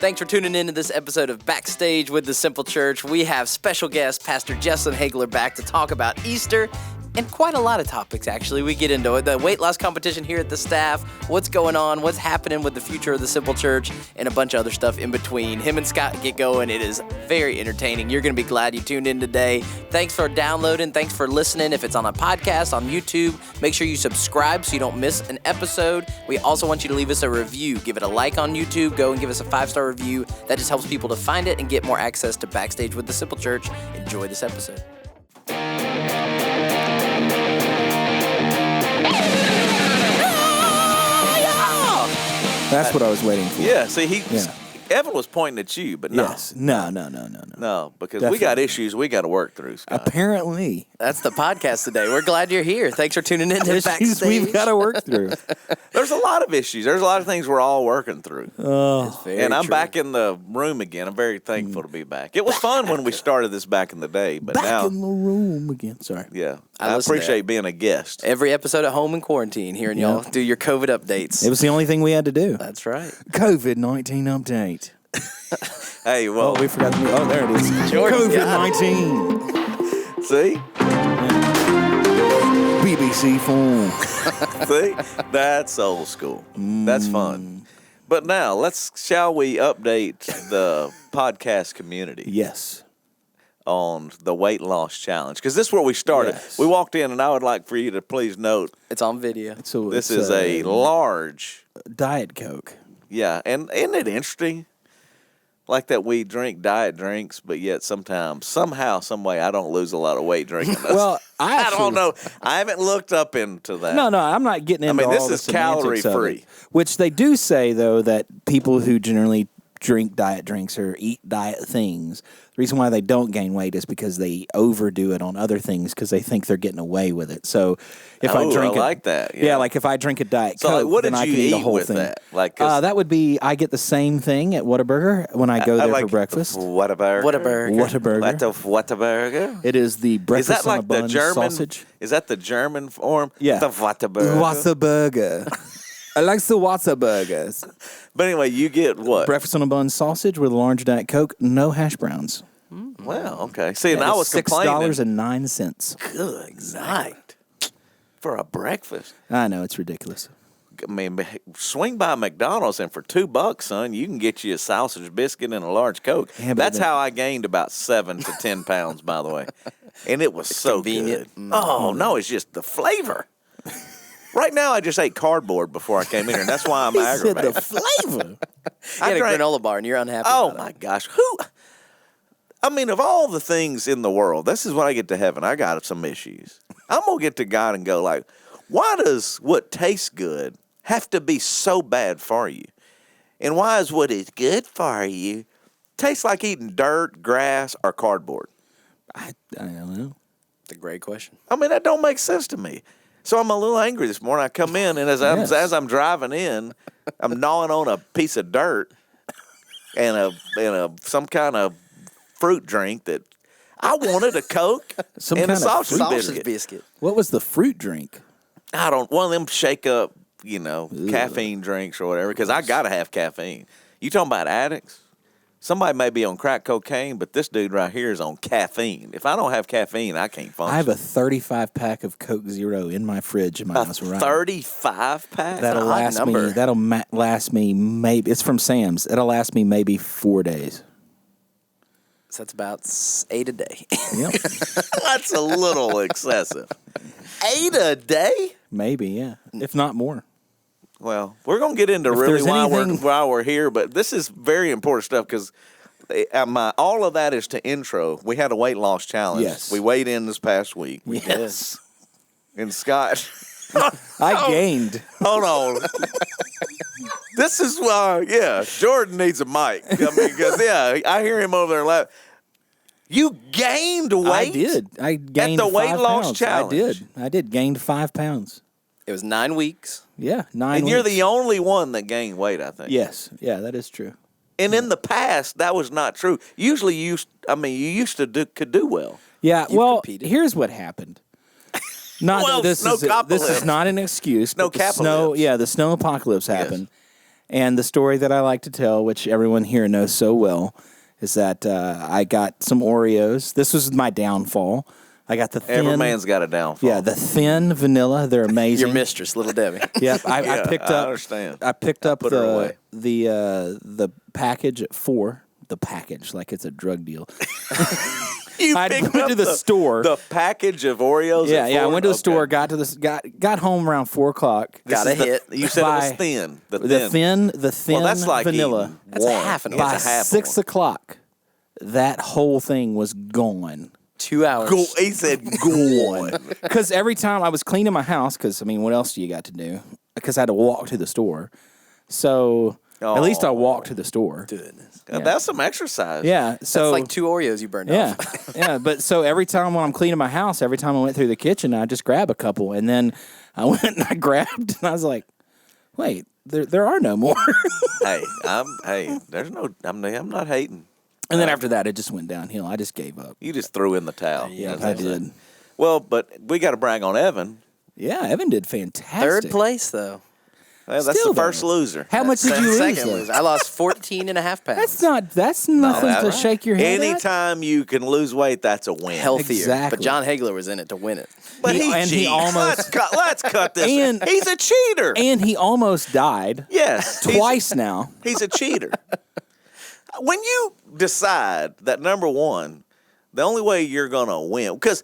Thanks for tuning in to this episode of Backstage with the Simple Church. We have special guest, Pastor Jesslyn Hagler, back to talk about Easter and quite a lot of topics, actually. We get into it. The weight loss competition here at the staff, what's going on, what's happening with the future of the Simple Church, and a bunch of other stuff in between. Him and Scott get going. It is very entertaining. You're going to be glad you tuned in today. Thanks for downloading. Thanks for listening. If it's on a podcast, on YouTube, make sure you subscribe so you don't miss an episode. We also want you to leave us a review. Give it a like on YouTube. Go and give us a 5-star review. That just helps people to find it and get more access to Backstage with the Simple Church. Enjoy this episode. That's what I was waiting for. Yeah, see, Evan was pointing at you, but no. Yes. No. No, because Definitely. we got issues we got to work through, Scott. Apparently. That's the podcast today. We're glad you're here. Thanks for tuning in to Issues Backstage. we've got to work through. There's a lot of issues. There's a lot of things we're all working through. And I'm back in the room again. I'm very thankful to be back. It was fun when we started this back in the day, but Back now... in the room again. Sorry. Yeah. I I listen to appreciate being a guest. Every episode at home in quarantine, hearing y'all do your COVID updates. It was the only thing we had to do. That's right. COVID-19 update. Hey, well... Oh, we forgot to... Oh, there it is. Jordan's COVID-19. See? BBC phone. See? That's old school. That's fun. But now, shall we update the podcast community Yes. on the weight loss challenge? Because this is where we started. Yes. We walked in, and I would like for you to please note It's on video. So this it's is a large, Diet Coke. yeah, and isn't it interesting? Like that we drink diet drinks, but yet sometimes, somehow, some way, I don't lose a lot of weight drinking this. Well, I don't know. I haven't looked up into that. No, I'm not getting into this all the is calorie semantics of free. it. Which they do say, though, that people who generally drink diet drinks or eat diet things, the reason why they don't gain weight is because they overdo it on other things because they think they're getting away with it. So if I drink like that. Yeah, like if I drink a Diet So, Coke, what then did I you can eat the eat whole with thing. that? Like, 'cause- that would be, I get the same thing at Whataburger when I go there for breakfast. Whataburger. Whataburger. Whataburger. It is the Is breakfast that on a like the bun German? sausage. Is that the German form? Yeah. The Whataburger. Whataburger. I like the Whataburgers. But anyway, you get what? Breakfast on a bun sausage with a large Diet Coke, no hash browns. Well, okay. See, and I was complaining. $6.09. Good night for a breakfast. I know, it's ridiculous. I mean, swing by McDonald's and for $2, son, you can get you a sausage biscuit and a large Coke. Yeah, but That's how I gained about 7 to 10 pounds, by the way. And it was so convenient. good. Oh, no, it's just the flavor. Right now, I just ate cardboard before I came in here, and that's why I'm aggravated. The flavor. You had a granola bar and you're unhappy Oh, about my it. gosh. I mean, of all the things in the world, this is when I get to heaven, I got some issues. I'm going to get to God and go like, why does what tastes good have to be so bad for you? And why is what is good for you taste like eating dirt, grass, or cardboard? I don't know. It's a great question. I mean, that don't make sense to me. So I'm a little angry this morning. I come in, and as I'm driving in, I'm gnawing on a piece of dirt and some kind of fruit drink that I wanted a Coke Some and a kind of sausage biscuit. What was the fruit drink? One of them shake up, caffeine drinks or whatever, because I got to have caffeine. You talking about addicts? Somebody may be on crack cocaine, but this dude right here is on caffeine. If I don't have caffeine, I can't function. I have a 35-pack of Coke Zero in my fridge in my house. Right. 35-pack? That'll last me. That'll last me maybe. It's from Sam's. It'll last me maybe 4 days. So that's about 8 a day. Yep. That's a little excessive. 8 a day? Maybe, yeah. If not more. Well, we're going to get into If really there's anything- why we're here, but this is very important stuff because all of that is to intro. We had a weight loss challenge. Yes. We weighed in this past week. Yes. And Scott... I gained. Hold on. This is why, Jordan needs a mic. I mean, because, I hear him over there laughing. You gained weight? I did. I gained at the weight 5 loss pounds. challenge. I did. Gained 5 pounds. It was 9 weeks. Yeah, 9 And weeks. you're the only one that gained weight, I think. Yes. Yeah, that is true. And in the past, that was not true. Usually, you used to could do well. Yeah, You well, competed. here's what happened. Not Well, this snow is this is apocalypse. not an excuse. Snow but the snow, apocalypse. the snow apocalypse happened, And the story that I like to tell, which everyone here knows so well, is that I got some Oreos. This was my downfall. I got the thin. Every man's got a downfall. Yeah, the thin vanilla. They're amazing. Your mistress, Little Debbie. Yep, I picked up. I understand. I picked up put her away. the package at 4. The package, like it's a drug deal. You I picked went up to the store. The package of Oreos. Yeah, at yeah. I 4? went to the Okay. store. got home around 4 o'clock. Got a hit. You said it was By- thin. The The thin Well, that's like vanilla. eating That's a one. half an It's By a half 6 one. o'clock, that whole thing was gone. 2 hours. Go, he said gone. Because every time I was cleaning my house, because I mean, what else do you got to do? Because I had to walk to the store. So at least I walked to the store. Goodness. That's some exercise. Yeah. So That's like 2 Oreos you burned yeah, off. yeah. But so every time when I'm cleaning my house, every time I went through the kitchen, I just grab a couple, and then I went and I grabbed, and I was like, wait, there are no more. There's no. I'm not hating. And then after that, it just went downhill. I just gave up. You just threw in the towel. Yeah, That's I what I'm saying. did. Well, but we got to brag on Evan. Yeah, Evan did fantastic. Third place, though. Well, that's Still, the first though. loser. How much did you lose? Second though? loser. I lost 14 and a half pounds. That's nothing to Right. shake your head at. Anytime you can lose weight, that's a win. Healthier. Exactly. But John Hagler was in it to win it. But He- he and he cheats. almost- let's cut this. And- He's a cheater. And he almost died Yes, twice now. He's a cheater. When you decide that number one, the only way you're gonna win, because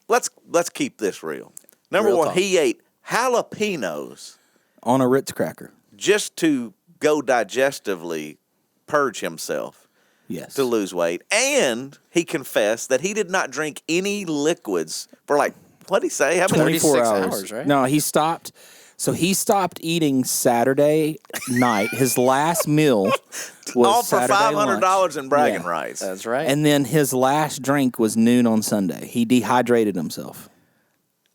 let's keep this real. Number Real one, talk. he ate jalapenos On a Ritz cracker. just to go digestively purge himself Yes. to lose weight, and he confessed that he did not drink any liquids for like what did he say? How many? 24 36 hours. hours, right? No, he stopped. So he stopped eating Saturday night. His last meal was All for Saturday $500 lunch. in bragging Yeah. rights. That's right. And then his last drink was noon on Sunday. He dehydrated himself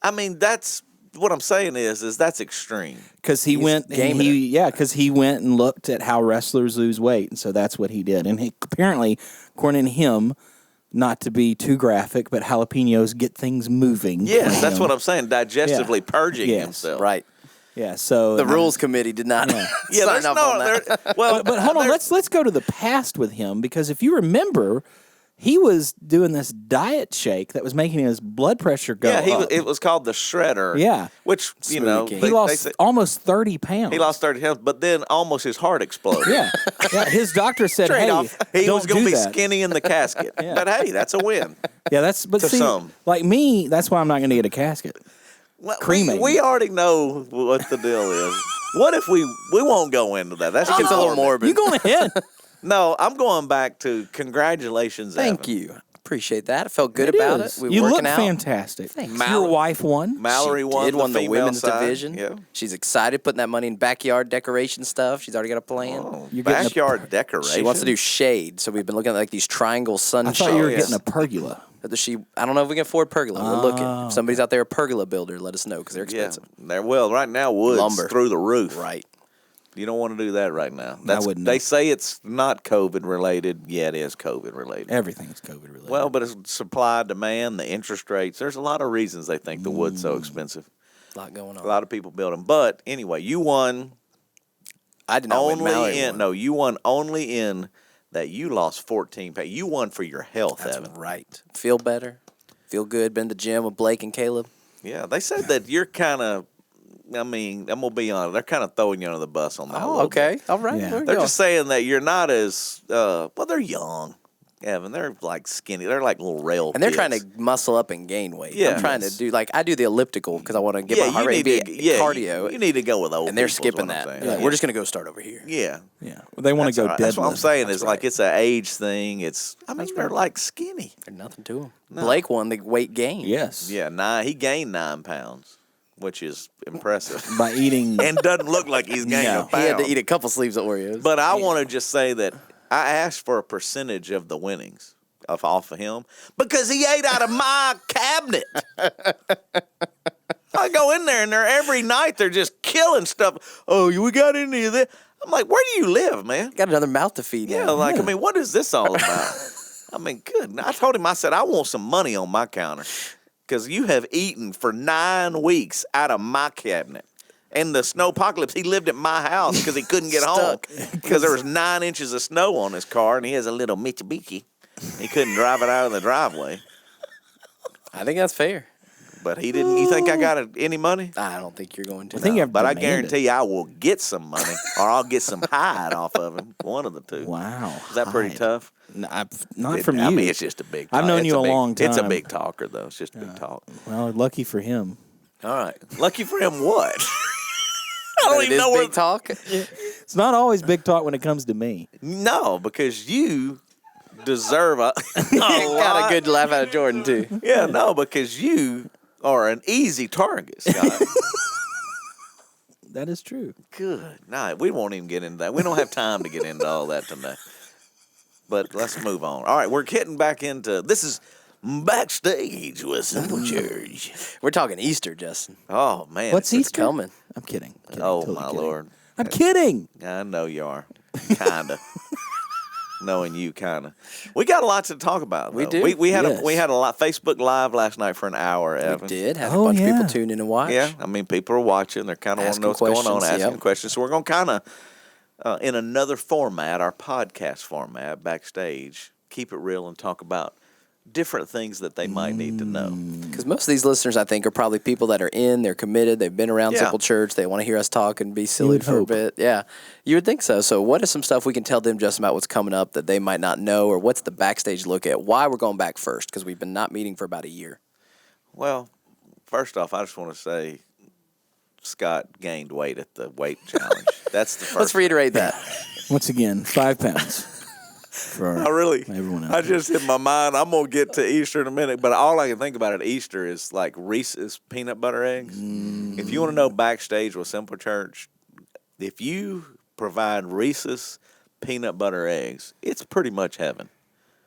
I mean, that's what I'm saying is that's extreme. because he went and gaming because he went and looked at how wrestlers lose weight, and so that's what he did. And he, apparently, according to him, not to be too graphic, but jalapenos get things moving. Yes, for that's him. what I'm saying. Digestively purging Yes. himself. right. Yeah. So The rules committee did not Yeah, sign there's up no. on that. Well, but hold on, there's- let's go to the past with him, because if you remember, he was doing this diet shake that was making his blood pressure go Yeah, up. it was called the shredder. Yeah. which you Smoothie know King. they, He they lost say- almost 30 pounds. he lost 30 pounds, but then almost his heart exploded. Yeah, yeah. His doctor said, Straight "Hey, off, he don't was going do to be that." skinny in the casket. But hey, that's a win. Yeah, that's but to see, some. like me, that's why I'm not going to get a casket. Well, Cremated. we already know what the deal is. What if we won't go into that? That's It's a little morbid. You going ahead? No, I'm going back to congratulations. Thank Evan. you. Appreciate that. I felt good It about is. it. We were You look working out. fantastic. Thanks. Your wife won. Mallory She won did the won the female women's side. division. Yeah. She's excited putting that money in backyard decoration stuff. She's already got a plan. Oh, You're getting a- backyard decoration. She wants to do shade, so we've been looking at like these triangle I sunshades. thought you were yes. getting a pergola. I don't know if we can afford pergola. We're looking. Oh. If somebody's out there a pergola builder, let us know because they're Yeah, expensive. well, right now wood's Lumber. through the roof. Right. You don't want to do that right now. wouldn't. They say it's not COVID related. Yeah, it is COVID related. Everything's COVID related. Well, but it's supply, demand, the interest rates. There's a lot of reasons they think the wood's so expensive. A lot going A on. lot of people build them. But anyway, you won I did not win. Mallory only in won. no, you won only in that you lost 14 pounds. You won for your health, That's Evan. right. Feel better. Feel good. Been to the gym with Blake and Caleb. Yeah, they said that you're kind of. I mean, I'm gonna be honest. They're kind of throwing you under the bus on that. a Oh, little okay. bit. All right. Yeah. There we They're go. just saying that you're not as. Well, they're young, Evan. They're like skinny. They're like little rail. And they're kids. trying to muscle up and gain weight. Yeah. I'm trying to do I do the elliptical because I want to get my Yeah, heart you rate need be to. Yeah, cardio. You need to go with old. and they're people is skipping what I'm that. saying. They're like, Yeah. we're just gonna go start over here. Yeah. yeah, they want That's to go all right. deadlift. That's what I'm saying. That's Is like right. it's an age thing. It's. I mean, they're like skinny. There's nothing to them. Blake won the weight gain. Yes. Yeah, he gained 9 pounds, which is impressive, By eating. and doesn't look like he's gained No. a pound. He had to eat a couple sleeves of Oreos. But I want to just say that I asked for a percentage of the winnings off of him because he ate out of my cabinet. I go in there and they're every night they're just killing stuff. Oh, we got any of that? I'm like, where do you live, man? got another mouth to feed. Yeah, now. like I mean, what is this all about? I mean, good. I told him, I said, I want some money on my counter because you have eaten for 9 weeks out of my cabinet. And the snow apocalypse, he lived at my house because he couldn't get home because there was 9 inches of snow on his car, and he has a little Mitsubishi. He couldn't drive it out of the driveway. I think that's fair. But he didn't. You think I got any money? I don't think you're going to. I think you have to But I demand guarantee you I will get some money or I'll get some hide off of him. One of the two. Wow. Is that pretty hide. tough? Not from you. I mean, it's just a big talk. I've known you a long It's a time. big talker, though. It's just a big talk. Well, lucky for him. All right. Lucky for him, what? I don't It even is know where. big talk. It's not always big talk when it comes to me. No, because you deserve a. Got a good laugh out of Jordan too. Yeah, no, because you are an easy target, Scott. That is true. Good night. We won't even get into that. We don't have time to get into all that tonight. But let's move on. All right, we're getting back into this is Backstage with Simple Church. We're talking Easter, Justin. Oh man, What's It's Easter? coming. I'm kidding. Oh Totally my kidding. Lord, I'm kidding. I know you are, kinda. Knowing you, kinda. We got a lot to talk about. We though. do? We had Yes. we had a lot Facebook Live last night for an hour. Evan. We did have Oh, a bunch of yeah. people tune in and watch. Yeah, I mean, people are watching. They're kind of want to know what's Asking going on, questions, asking yep. questions. So we're going to kind of, in another format, our podcast format, Backstage, keep it real and talk about different things that they might need to know. Because most of these listeners, I think, are probably people that are they're committed, they've been around Yeah. Simple Church, they want to hear us talk and be silly would for a hope. bit. Yeah, you would think so. So what is some stuff we can tell them just about what's coming up that they might not know, or what's the backstage look at? Why we're going back first? Because we've been not meeting for about a year. Well, first off, I just want to say Scott gained weight at the weight challenge. That's the first. Let's reiterate that. Once again, 5 pounds. For I really, everyone out I there. just hit my mind. I'm gonna get to Easter in a minute, but all I can think about at Easter is like Reese's peanut butter eggs. If you want to know Backstage with Simple Church, if you provide Reese's peanut butter eggs, it's pretty much heaven.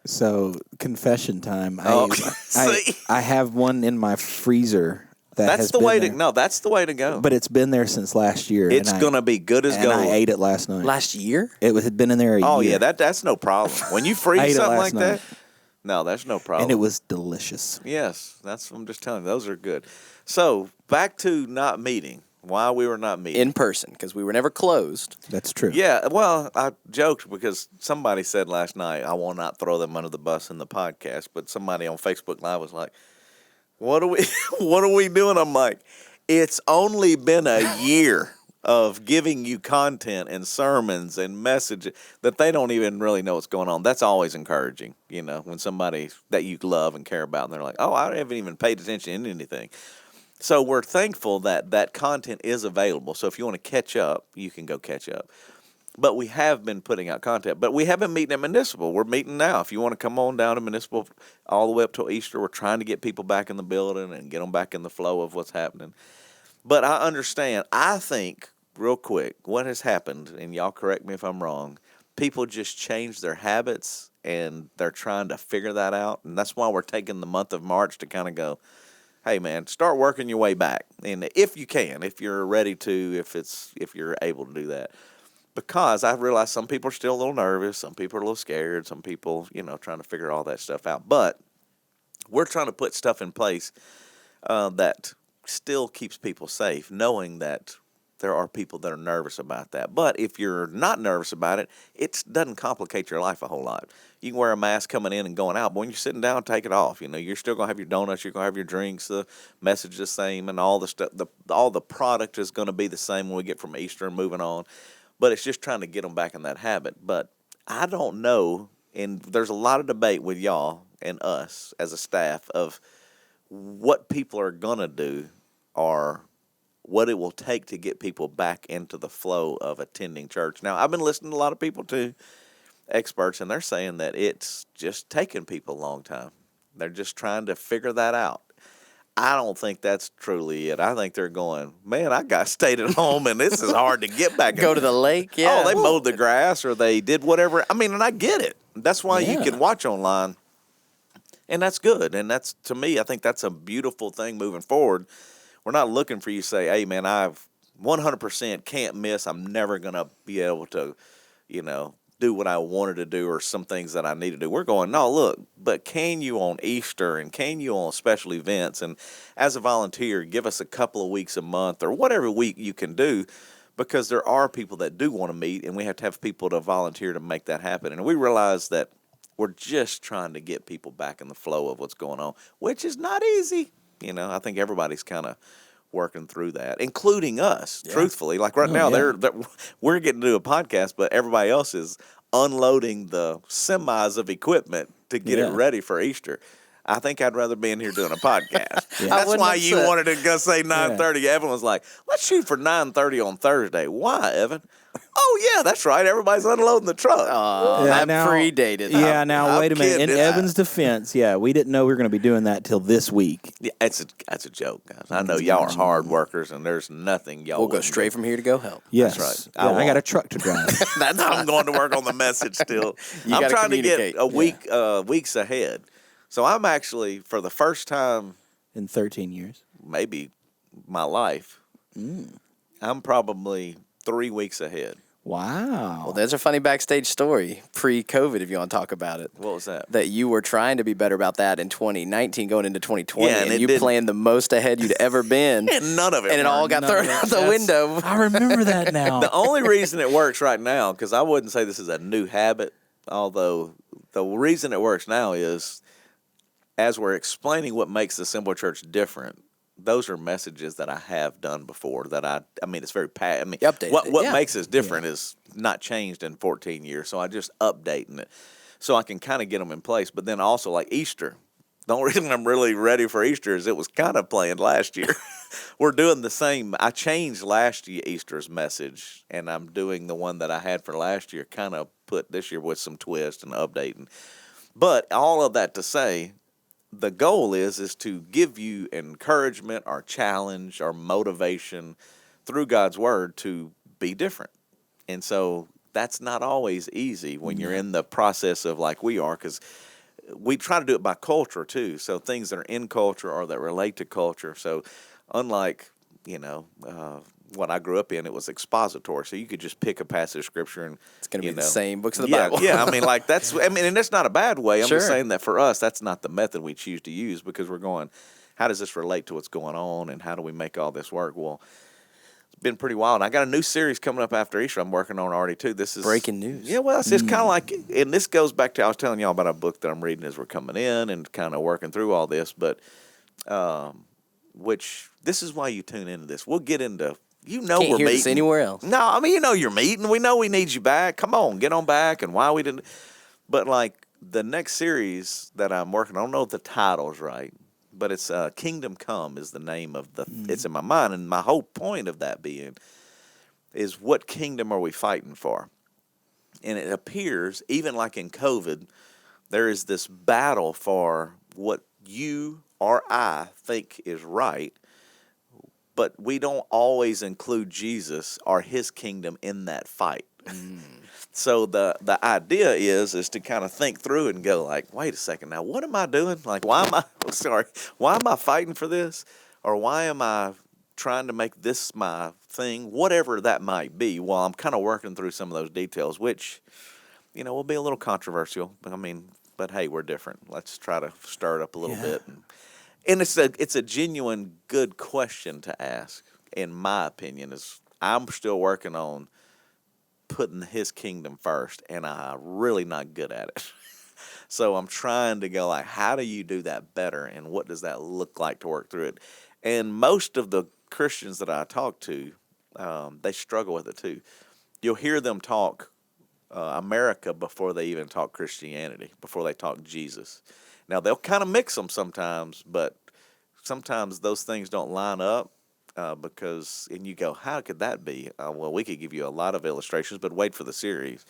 So, confession time. Oh, I, see? I have one in my freezer that That's has the been way there, to no. That's the way to go. but it's been there since last year. it's and gonna be good as and gold. I ate it last night. Last year? Had been in there a Oh year. yeah, that's no problem. When you I freeze ate it something last like that, no, that's no problem. and it was delicious. Yes, that's what I'm just telling you. Those are good. So back to not meeting. Why we were not meeting. In person, because we were never closed. That's true. Yeah, well, I joked because somebody said last night, I will not throw them under the bus in the podcast, but somebody on Facebook Live was like, what are we doing? I'm like, it's only been a year of giving you content and sermons and messages that they don't even really know what's going on. That's always encouraging, when somebody that you love and care about, and they're like, oh, I haven't even paid attention to anything. So we're thankful that that content is available. So if you want to catch up, you can go catch up. But we have been putting out content. But we have been meeting at Municipal. We're meeting now. If you want to come on down to Municipal all the way up till Easter, we're trying to get people back in the building and get them back in the flow of what's happening. But I understand. I think, real quick, what has happened, and y'all correct me if I'm wrong, people just change their habits and they're trying to figure that out. And that's why we're taking the month of March to kind of go, hey man, start working your way back. And if you can, if you're ready to, if you're able to do that. Because I realize some people are still a little nervous, some people are a little scared, some people, trying to figure all that stuff out. But we're trying to put stuff in place that still keeps people safe, knowing that there are people that are nervous about that. But if you're not nervous about it, it doesn't complicate your life a whole lot. You can wear a mask coming in and going out, but when you're sitting down, take it off. You're still going to have your donuts, you're going to have your drinks, the message is the same, and all the stuff. All the product is going to be the same when we get from Easter and moving on. But it's just trying to get them back in that habit. But I don't know, and there's a lot of debate with y'all and us as a staff of what people are going to do or what it will take to get people back into the flow of attending church. Now, I've been listening to a lot of people too, experts, and they're saying that it's just taking people a long time. They're just trying to figure that out. I don't think that's truly it. I think they're going, man, I got stayed at home, and this is hard to get back. Go to the lake, yeah. Oh, they mowed the grass or they did whatever. I mean, and I get it. That's why you Yeah. can watch online, and that's good. And that's, to me, I think that's a beautiful thing moving forward. We're not looking for you to say, hey, man, I've 100% can't miss. I'm never going to be able to, do what I wanted to do or some things that I need to do. We're going, no, look, but can you on Easter and can you on special events? And as a volunteer, give us a couple of weeks a month or whatever week you can do, because there are people that do want to meet, and we have to have people to volunteer to make that happen. And we realize that we're just trying to get people back in the flow of what's going on, which is not easy. I think everybody's kind of working through that, including us, truthfully. Like right now, we're getting to do a podcast, but everybody else is unloading the semis of equipment to get it ready for Easter. I think I'd rather be in here doing a podcast. That's why you wanted to go say 9:30. Evan was like, let's shoot for 9:30 on Thursday. Why, Evan? Oh, yeah, that's right. Everybody's unloading the truck. That predated. Yeah, now, wait a minute. In kidding. Evan's defense, we didn't know we were going to be doing that till this week. Yeah, that's a joke, guys. I know y'all are hard workers, and there's nothing y'all We'll go straight from here to go help. Yes. That's right. I got a truck to drive. I'm going to work on the message still. I'm gotta trying to get communicate. weeks ahead. So I'm actually, for the first time In 13 years. maybe my life, I'm probably 3 weeks ahead. Wow. Well, there's a funny backstage story pre-COVID, if you want to talk about it. What was that? That you were trying to be better about that in 2019 going into 2020, Yeah, and it you didn't. planned the most ahead you'd ever been. And none of it And it all worked. got thrown out the window. I remember that now. The only reason it works right now, because I wouldn't say this is a new habit, although the reason it works now is as we're explaining what makes the Simple Church different, those are messages that I have done before that I mean, it's very, Updated what it, makes us different is not changed in 14 years. So I just updating it so I can kind of get them in place. But then also like Easter, the only reason I'm really ready for Easter is it was kind of planned last year. We're doing the same. I changed last year Easter's message, and I'm doing the one that I had for last year, kind of put this year with some twist and updating. But all of that to say, the goal is to give you encouragement or challenge or motivation through God's word to be different. And so that's not always easy when you're in the process of like we are, because we try to do it by culture too. So things that are in culture or that relate to culture. So unlike, what I grew up in, it was expository. So you could just pick a passage of scripture and It's going to be the same books of the Bible. Yeah, I mean, and that's not a bad way. I'm Sure. just saying that for us, that's not the method we choose to use, because we're going, how does this relate to what's going on and how do we make all this work? Well, it's been pretty wild. And I got a new series coming up after Easter I'm working on already too. This is Breaking news. Yeah, well, it's just kind of like, and this goes back to, I was telling y'all about a book that I'm reading as we're coming in and kind of working through all this, but which this is why you tune into this. We'll get into, Can't we're hear meeting. this anywhere else. No, I mean, you're meeting. We know we need you back. Come on, get on back, and why we didn't. But like the next series that I'm working on, I don't know if the title's right, but it's Kingdom Come is the name of the, it's in my mind. And my whole point of that being is, what kingdom are we fighting for? And it appears, even like in COVID, there is this battle for what you or I think is right, but we don't always include Jesus or his kingdom in that fight. So the idea is to kind of think through and go like, wait a second, now what am I doing? Like, why am I fighting for this? Or why am I trying to make this my thing? Whatever that might be. Well, I'm kind of working through some of those details, which, will be a little controversial. But hey, we're different. Let's try to stir it up a little bit. And it's a genuine good question to ask, in my opinion. Is I'm still working on putting his kingdom first, and I'm really not good at it. So I'm trying to go like, how do you do that better, and what does that look like to work through it? And most of the Christians that I talk to, they struggle with it too. You'll hear them talk America before they even talk Christianity, before they talk Jesus. Now, they'll kind of mix them sometimes, but sometimes those things don't line up because, and you go, how could that be? Well, we could give you a lot of illustrations, but wait for the series.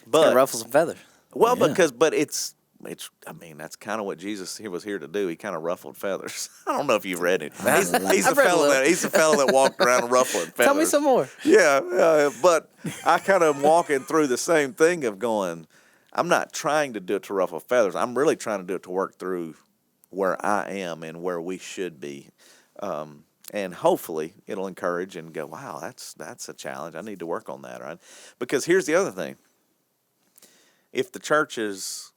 But ruffle some feathers. Well, but it's. That's kind of what Jesus was here to do. He kind of ruffled feathers. I don't know if you've read it. He's the fellow that walked around ruffling feathers. Tell me some more. Yeah, but I kind of am walking through the same thing of going, I'm not trying to do it to ruffle feathers. I'm really trying to do it to work through where I am and where we should be. And hopefully it'll encourage and go, wow, that's a challenge. I need to work on that, right? Because here's the other thing. if the churches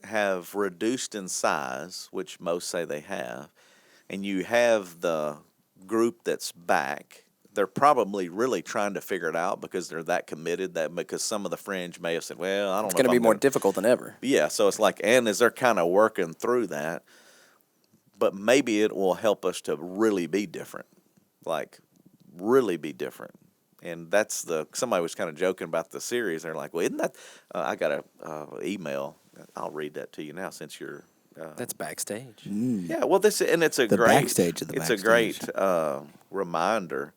have reduced in size, which most say they have, and you have the group that's back, they're probably really trying to figure it out because they're that committed, that because some of the fringe may have said, well, I don't It's know going if to be I'm more gonna. difficult than ever. Yeah, so it's like, and as they're kind of working through that, but maybe it will help us to really be different, like really be different. And that's somebody was kind of joking about the series. They're like, well, isn't that, I got a email. I'll read that to you now since you're. That's backstage. Yeah, well, and it's a The great, backstage of the it's a backstage. great reminder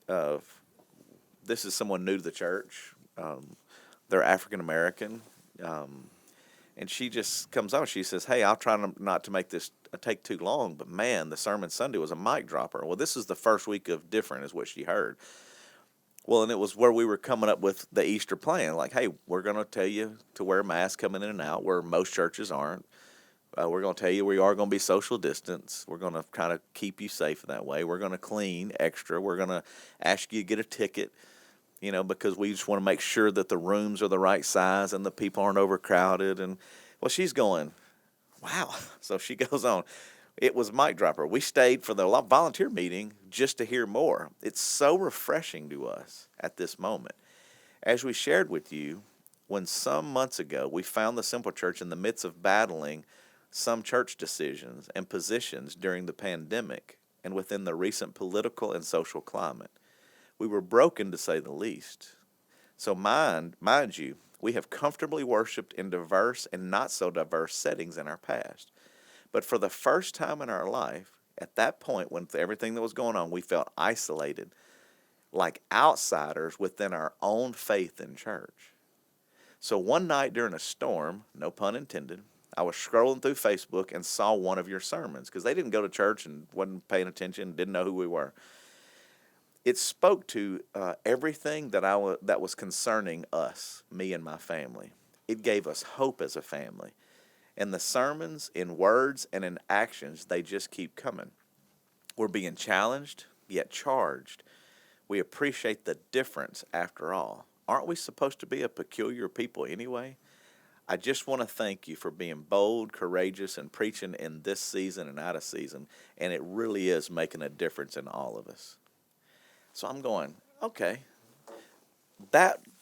of, this is someone new to the church. They're African American. And she just comes on. She says, hey, I'll try not to make this take too long, but man, the sermon Sunday was a mic dropper. Well, this is the first week of different, is what she heard. Well, and it was where we were coming up with the Easter plan. Like, hey, we're going to tell you to wear masks coming in and out, where most churches aren't. We're going to tell you we are going to be social distance. We're going to kind of keep you safe in that way. We're going to clean extra. We're going to ask you to get a ticket, because we just want to make sure that the rooms are the right size and the people aren't overcrowded. And, well, she's going, wow. So she goes on. It was mic dropper. We stayed for the volunteer meeting just to hear more. It's so refreshing to us at this moment. As we shared with you, when some months ago we found the Simple Church in the midst of battling some church decisions and positions during the pandemic and within the recent political and social climate, we were broken, to say the least. So mind you, we have comfortably worshiped in diverse and not so diverse settings in our past. But for the first time in our life, at that point, when everything that was going on, we felt isolated, like outsiders within our own faith in church. So one night during a storm, no pun intended, I was scrolling through Facebook and saw one of your sermons, because they didn't go to church and wasn't paying attention, didn't know who we were. It spoke to everything that was concerning us, me and my family. It gave us hope as a family. And the sermons, in words and in actions, they just keep coming. We're being challenged, yet charged. We appreciate the difference after all. Aren't we supposed to be a peculiar people anyway? I just want to thank you for being bold, courageous, and preaching in this season and out of season. And it really is making a difference in all of us. So I'm going, okay,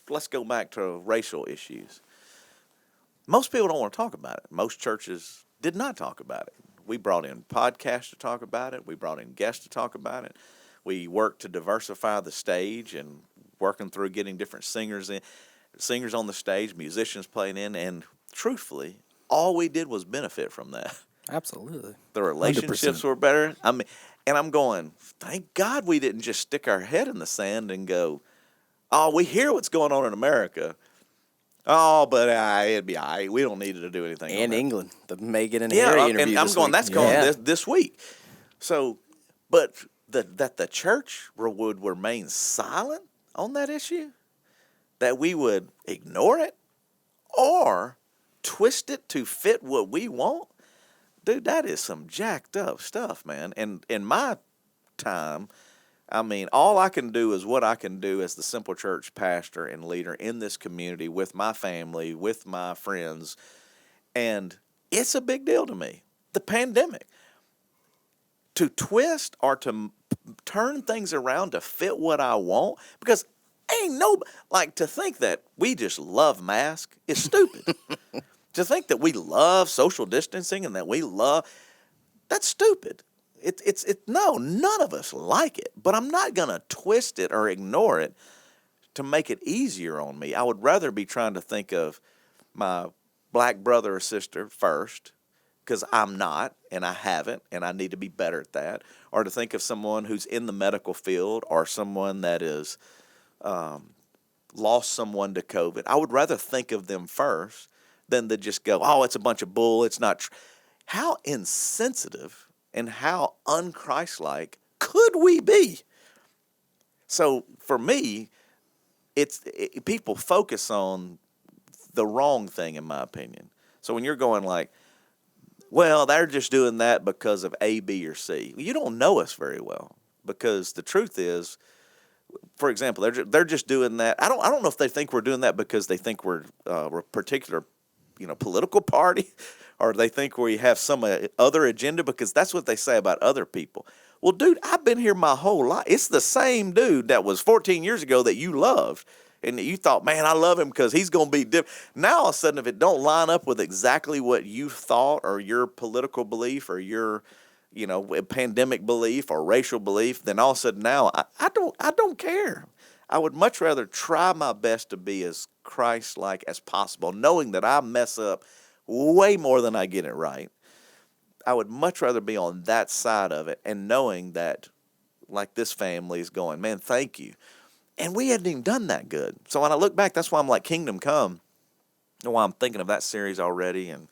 let's go back to racial issues. Most people don't want to talk about it. Most churches did not talk about it. We brought in podcasts to talk about it. We brought in guests to talk about it. We worked to diversify the stage and working through getting different singers on the stage, musicians playing in, and truthfully, all we did was benefit from that. Absolutely. The relationships 100%. were better. And I'm going, thank God we didn't just stick our head in the sand and go, oh, we hear what's going on in America. Oh, but it'd be all right. We don't need to do anything. And England, the Meghan and Yeah, Harry interview and I'm this going, week. that's going this week. So, but that the church would remain silent on that issue, that we would ignore it or twist it to fit what we want, dude, that is some jacked up stuff, man. And in my time, all I can do is what I can do as the Simple Church pastor and leader in this community with my family, with my friends. And it's a big deal to me. The pandemic. To twist or to turn things around to fit what I want, because to think that we just love masks is stupid. To think that we love social distancing and that that's stupid. No, none of us like it, but I'm not going to twist it or ignore it to make it easier on me. I would rather be trying to think of my black brother or sister first, because I'm not, and I haven't, and I need to be better at that, or to think of someone who's in the medical field or someone that is lost someone to COVID. I would rather think of them first than to just go, oh, it's a bunch of bull, it's not true. How insensitive and how un-Christ-like could we be? So for me, people focus on the wrong thing, in my opinion. So when you're going like, well, they're just doing that because of A, B, or C. You don't know us very well, because the truth is for example, they're just doing that. I don't know if they think we're doing that because they think we're a particular, political party, or they think we have some other agenda, because that's what they say about other people. Well, dude, I've been here my whole life. It's the same dude that was 14 years ago that you loved, and that you thought, man, I love him because he's going to be different. Now, all of a sudden, if it don't line up with exactly what you thought, or your political belief, or your pandemic belief or racial belief, then all of a sudden now I don't care. I would much rather try my best to be as Christ-like as possible, knowing that I mess up way more than I get it right. I would much rather be on that side of it, and knowing that, like, this family is going, man, thank you. And we hadn't even done that good. So when I look back, that's why I'm like, Kingdom Come, and why I'm thinking of that series already, and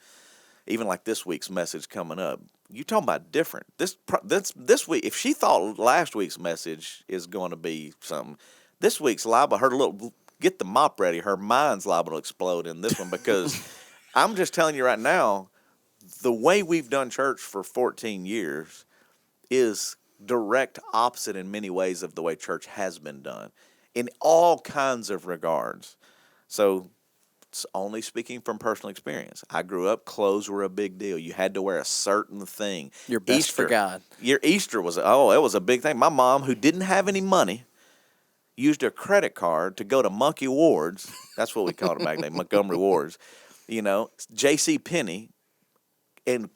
even like this week's message coming up. You talking about different. This week, if she thought last week's message is going to be something, this week's liable, get the mop ready, her mind's liable to explode in this one, because I'm just telling you right now, the way we've done church for 14 years is direct opposite in many ways of the way church has been done in all kinds of regards. So, it's only speaking from personal experience. I grew up, clothes were a big deal. You had to wear a certain thing. Your best for God. Your Easter was, it was a big thing. My mom, who didn't have any money, used her credit card to go to Monkey Ward's. That's what we called it back then, Montgomery Ward's. J.C. Penney, and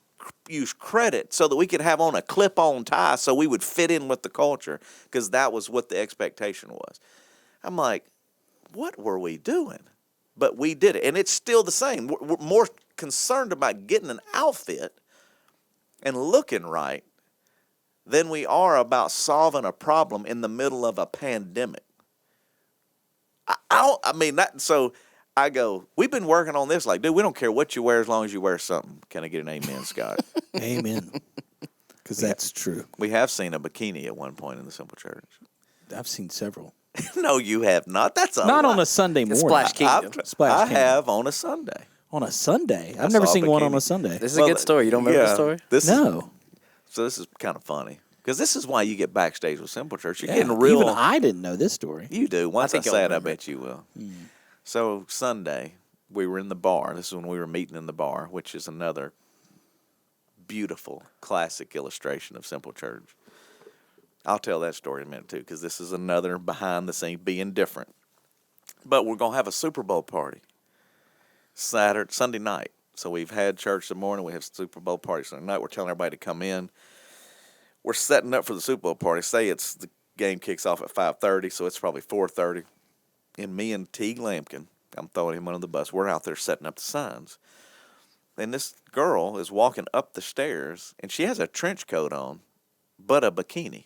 use credit so that we could have on a clip-on tie so we would fit in with the culture, because that was what the expectation was. I'm like, what were we doing? But we did it, and it's still the same. We're more concerned about getting an outfit and looking right than we are about solving a problem in the middle of a pandemic. So I go, we've been working on this. Like, dude, we don't care what you wear as long as you wear something. Can I get an amen, Scott? Amen. Because that's true. We have seen a bikini at one point in the Simple Church. I've seen several. No, you have not. That's not lie. on a Sunday morning. Splash Kingdom. Splash Kingdom. have on a Sunday. On a Sunday? I I've never saw a seen one bikini. on a Sunday. This is a good story. You don't remember the story? No. So this is kind of funny, because this is why you get backstage with Simple Church. You're Yeah, getting real. even I didn't know this story. You do. Once I think you'll say it, I remember. bet you will. So Sunday, we were in the bar. This is when we were meeting in the bar, which is another beautiful, classic illustration of Simple Church. I'll tell that story in a minute, too, because this is another behind the scenes, being different. But we're going to have a Super Bowl party Sunday night. So we've had church the morning. We have Super Bowl party Sunday night. We're telling everybody to come in. We're setting up for the Super Bowl party. Say the game kicks off at 5:30, so it's probably 4:30. And me and Teague Lampkin, I'm throwing him under the bus, we're out there setting up the signs. And this girl is walking up the stairs, and she has a trench coat on, but a bikini.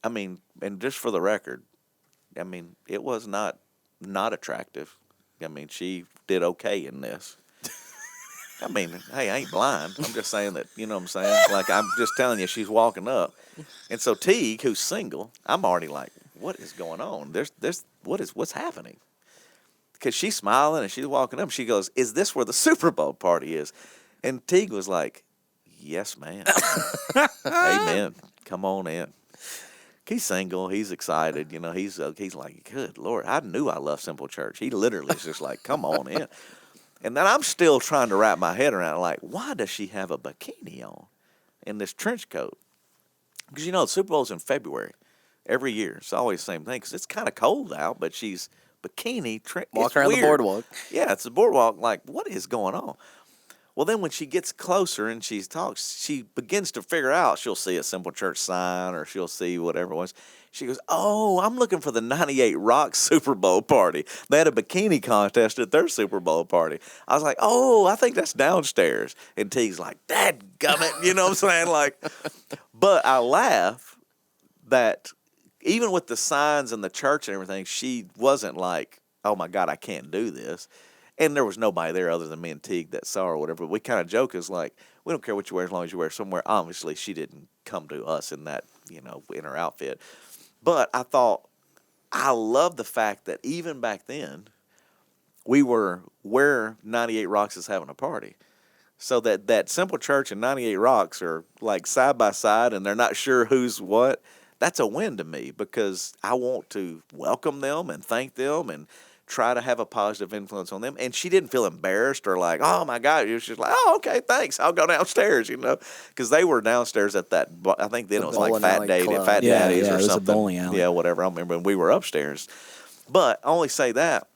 I mean, and just for the record, I mean, it was not attractive. I mean, she did okay in this. I mean, hey, I ain't blind. I'm just saying that, you know what I'm saying? Like, I'm just telling you, she's walking up. And so Teague, who's single, I'm already like, what is going on? What's happening? Because she's smiling and she's walking up. She goes, is this where the Super Bowl party is? And Teague was like, yes, ma'am. Amen. Come on in. He's single. He's excited. He's like, good Lord, I knew I loved Simple Church. He literally is just like, come on in. And then I'm still trying to wrap my head around, like, why does she have a bikini on in this trench coat? Because, the Super Bowl's in February every year. It's always the same thing, because it's kind of cold out, but she's bikini. Walk around the boardwalk. Yeah, it's the boardwalk. Like, what is going on? Well, then when she gets closer and she talks, she begins to figure out. She'll see a Simple Church sign, or she'll see whatever it was. She goes, oh, I'm looking for the 98 Rock Super Bowl party. They had a bikini contest at their Super Bowl party. I was like, oh, I think that's downstairs. And Teague's like, dadgummit, you know what I'm saying? Like, but I laugh that even with the signs and the church and everything, she wasn't like, oh, my God, I can't do this. And there was nobody there other than me and Teague that saw her or whatever. But we kind of joke is like, we don't care what you wear as long as you wear somewhere. Obviously, she didn't come to us in that, in her outfit. But I thought, I love the fact that even back then, we were where 98 Rocks is having a party. So that Simple Church and 98 Rocks are like side by side, and they're not sure who's what. that's a win to me because I want to welcome them and thank them and try to have a positive influence on them. And she didn't feel embarrassed or like, oh my God. It was just like, oh, okay, thanks. I'll go downstairs, because they were downstairs at that, I think then The it was like bowling Fat alley Daddy, club. Fat Yeah, Daddies yeah, or it was a something. bowling alley. Yeah, whatever. I don't remember when we were upstairs. But I only say that,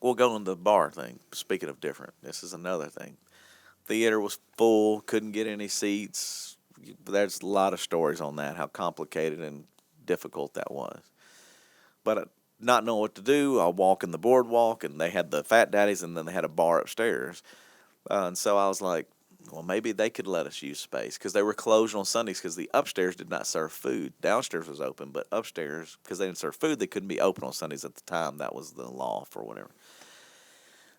we'll go into the bar thing. Speaking of different, this is another thing. Theater was full, couldn't get any seats. There's a lot of stories on that, how complicated and difficult that was. But not knowing what to do, I'll walk in the boardwalk, and they had the Fat Daddies, and then they had a bar upstairs. And so I was like, well, maybe they could let us use space because they were closed on Sundays because the upstairs did not serve food. Downstairs was open, but upstairs, because they didn't serve food, they couldn't be open on Sundays at the time. That was the law for whatever.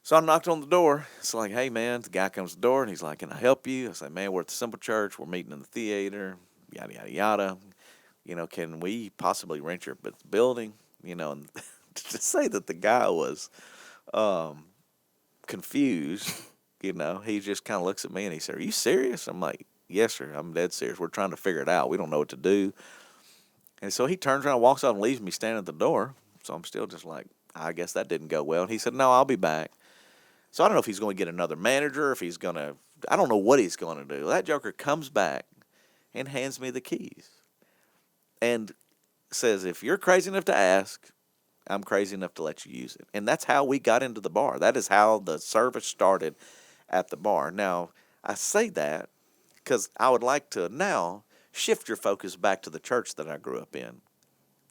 So I knocked on the door. It's like, hey, man, the guy comes to the door, and he's like, can I help you? I say, man, we're at the Simple Church. We're meeting in the theater, yada, yada, yada. Can we possibly rent your building? And to say that the guy was confused, he just kind of looks at me and he said, are you serious? I'm like, yes, sir, I'm dead serious. We're trying to figure it out. We don't know what to do. And so he turns around, walks out, and leaves me standing at the door. So I'm still just like, I guess that didn't go well. And he said, no, I'll be back. So I don't know if he's going to get another manager, if he's going to, I don't know what he's going to do. That joker comes back and hands me the keys and says, if you're crazy enough to ask, I'm crazy enough to let you use it. And that's how we got into the bar. That is how the service started at the bar. Now, I say that because I would like to now shift your focus back to the church that I grew up in,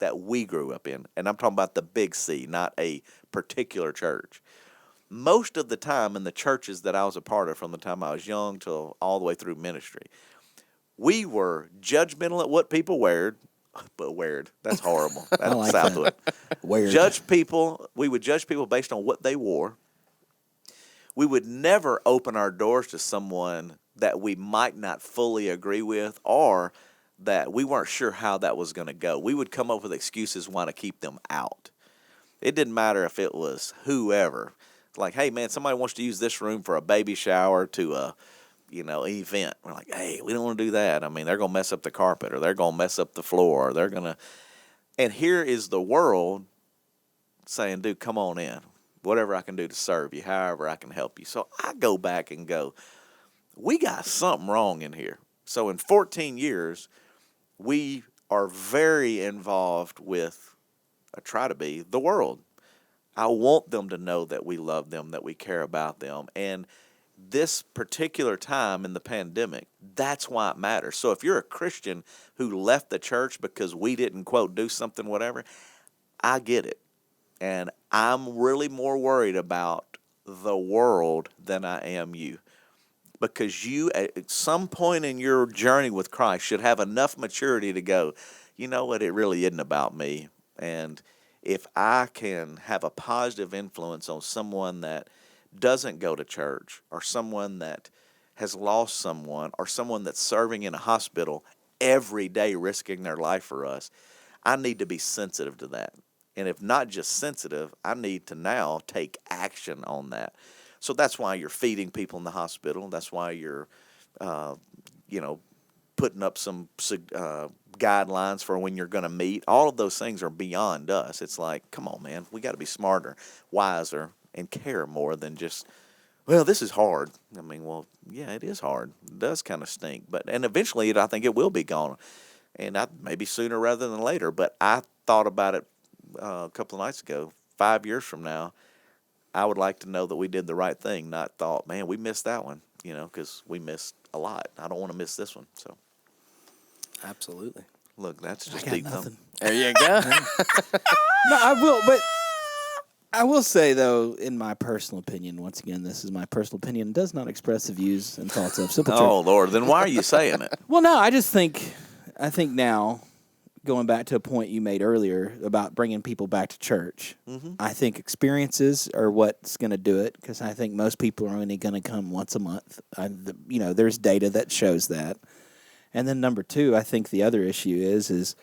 that we grew up in. And I'm talking about the big C, not a particular church. Most of the time in the churches that I was a part of from the time I was young till all the way through ministry, we were judgmental at what people weared. But weird. That's horrible. That's like Southwood. Weird. We would judge people based on what they wore. We would never open our doors to someone that we might not fully agree with or that we weren't sure how that was going to go. We would come up with excuses why to keep them out. It didn't matter if it was whoever. Like, hey, man, somebody wants to use this room for a baby shower to a event. We're like, hey, we don't want to do that. I mean, they're going to mess up the carpet or they're going to mess up the floor or they're going to. And here is the world saying, dude, come on in. Whatever I can do to serve you, however I can help you. So I go back and go, we got something wrong in here. So in 14 years, we are very involved with, I try to be, the world. I want them to know that we love them, that we care about them. And this particular time in the pandemic, that's why it matters. So if you're a Christian who left the church because we didn't, quote, do something, whatever, I get it. And I'm really more worried about the world than I am you. Because you, at some point in your journey with Christ, should have enough maturity to go, you know what, it really isn't about me. And if I can have a positive influence on someone that doesn't go to church or someone that has lost someone or someone that's serving in a hospital every day risking their life for us, I need to be sensitive to that. And if not just sensitive, I need to now take action on that. So that's why you're feeding people in the hospital. That's why you're, putting up some guidelines for when you're going to meet. All of those things are beyond us. It's like, come on, man, we got to be smarter, wiser, and care more than just, well, this is hard. I mean, well, yeah, it is hard. It does kind of stink. And eventually I think it will be gone. And maybe sooner rather than later. But I thought about it a couple of nights ago. 5 years from now, I would like to know that we did the right thing, not thought, man, we missed that one, because we missed a lot. I don't want to miss this one. So, Absolutely. look, that's just got deep. nothing. There you go. No, I will, but I will say, though, in my personal opinion, once again, this is my personal opinion, does not express the views and thoughts of Simple Church. Oh, Lord, then why are you saying it? Well, no, I think now, going back to a point you made earlier about bringing people back to church, I think experiences are what's going to do it, because I think most people are only going to come once a month. There's data that shows that. And then number two, I think the other issue is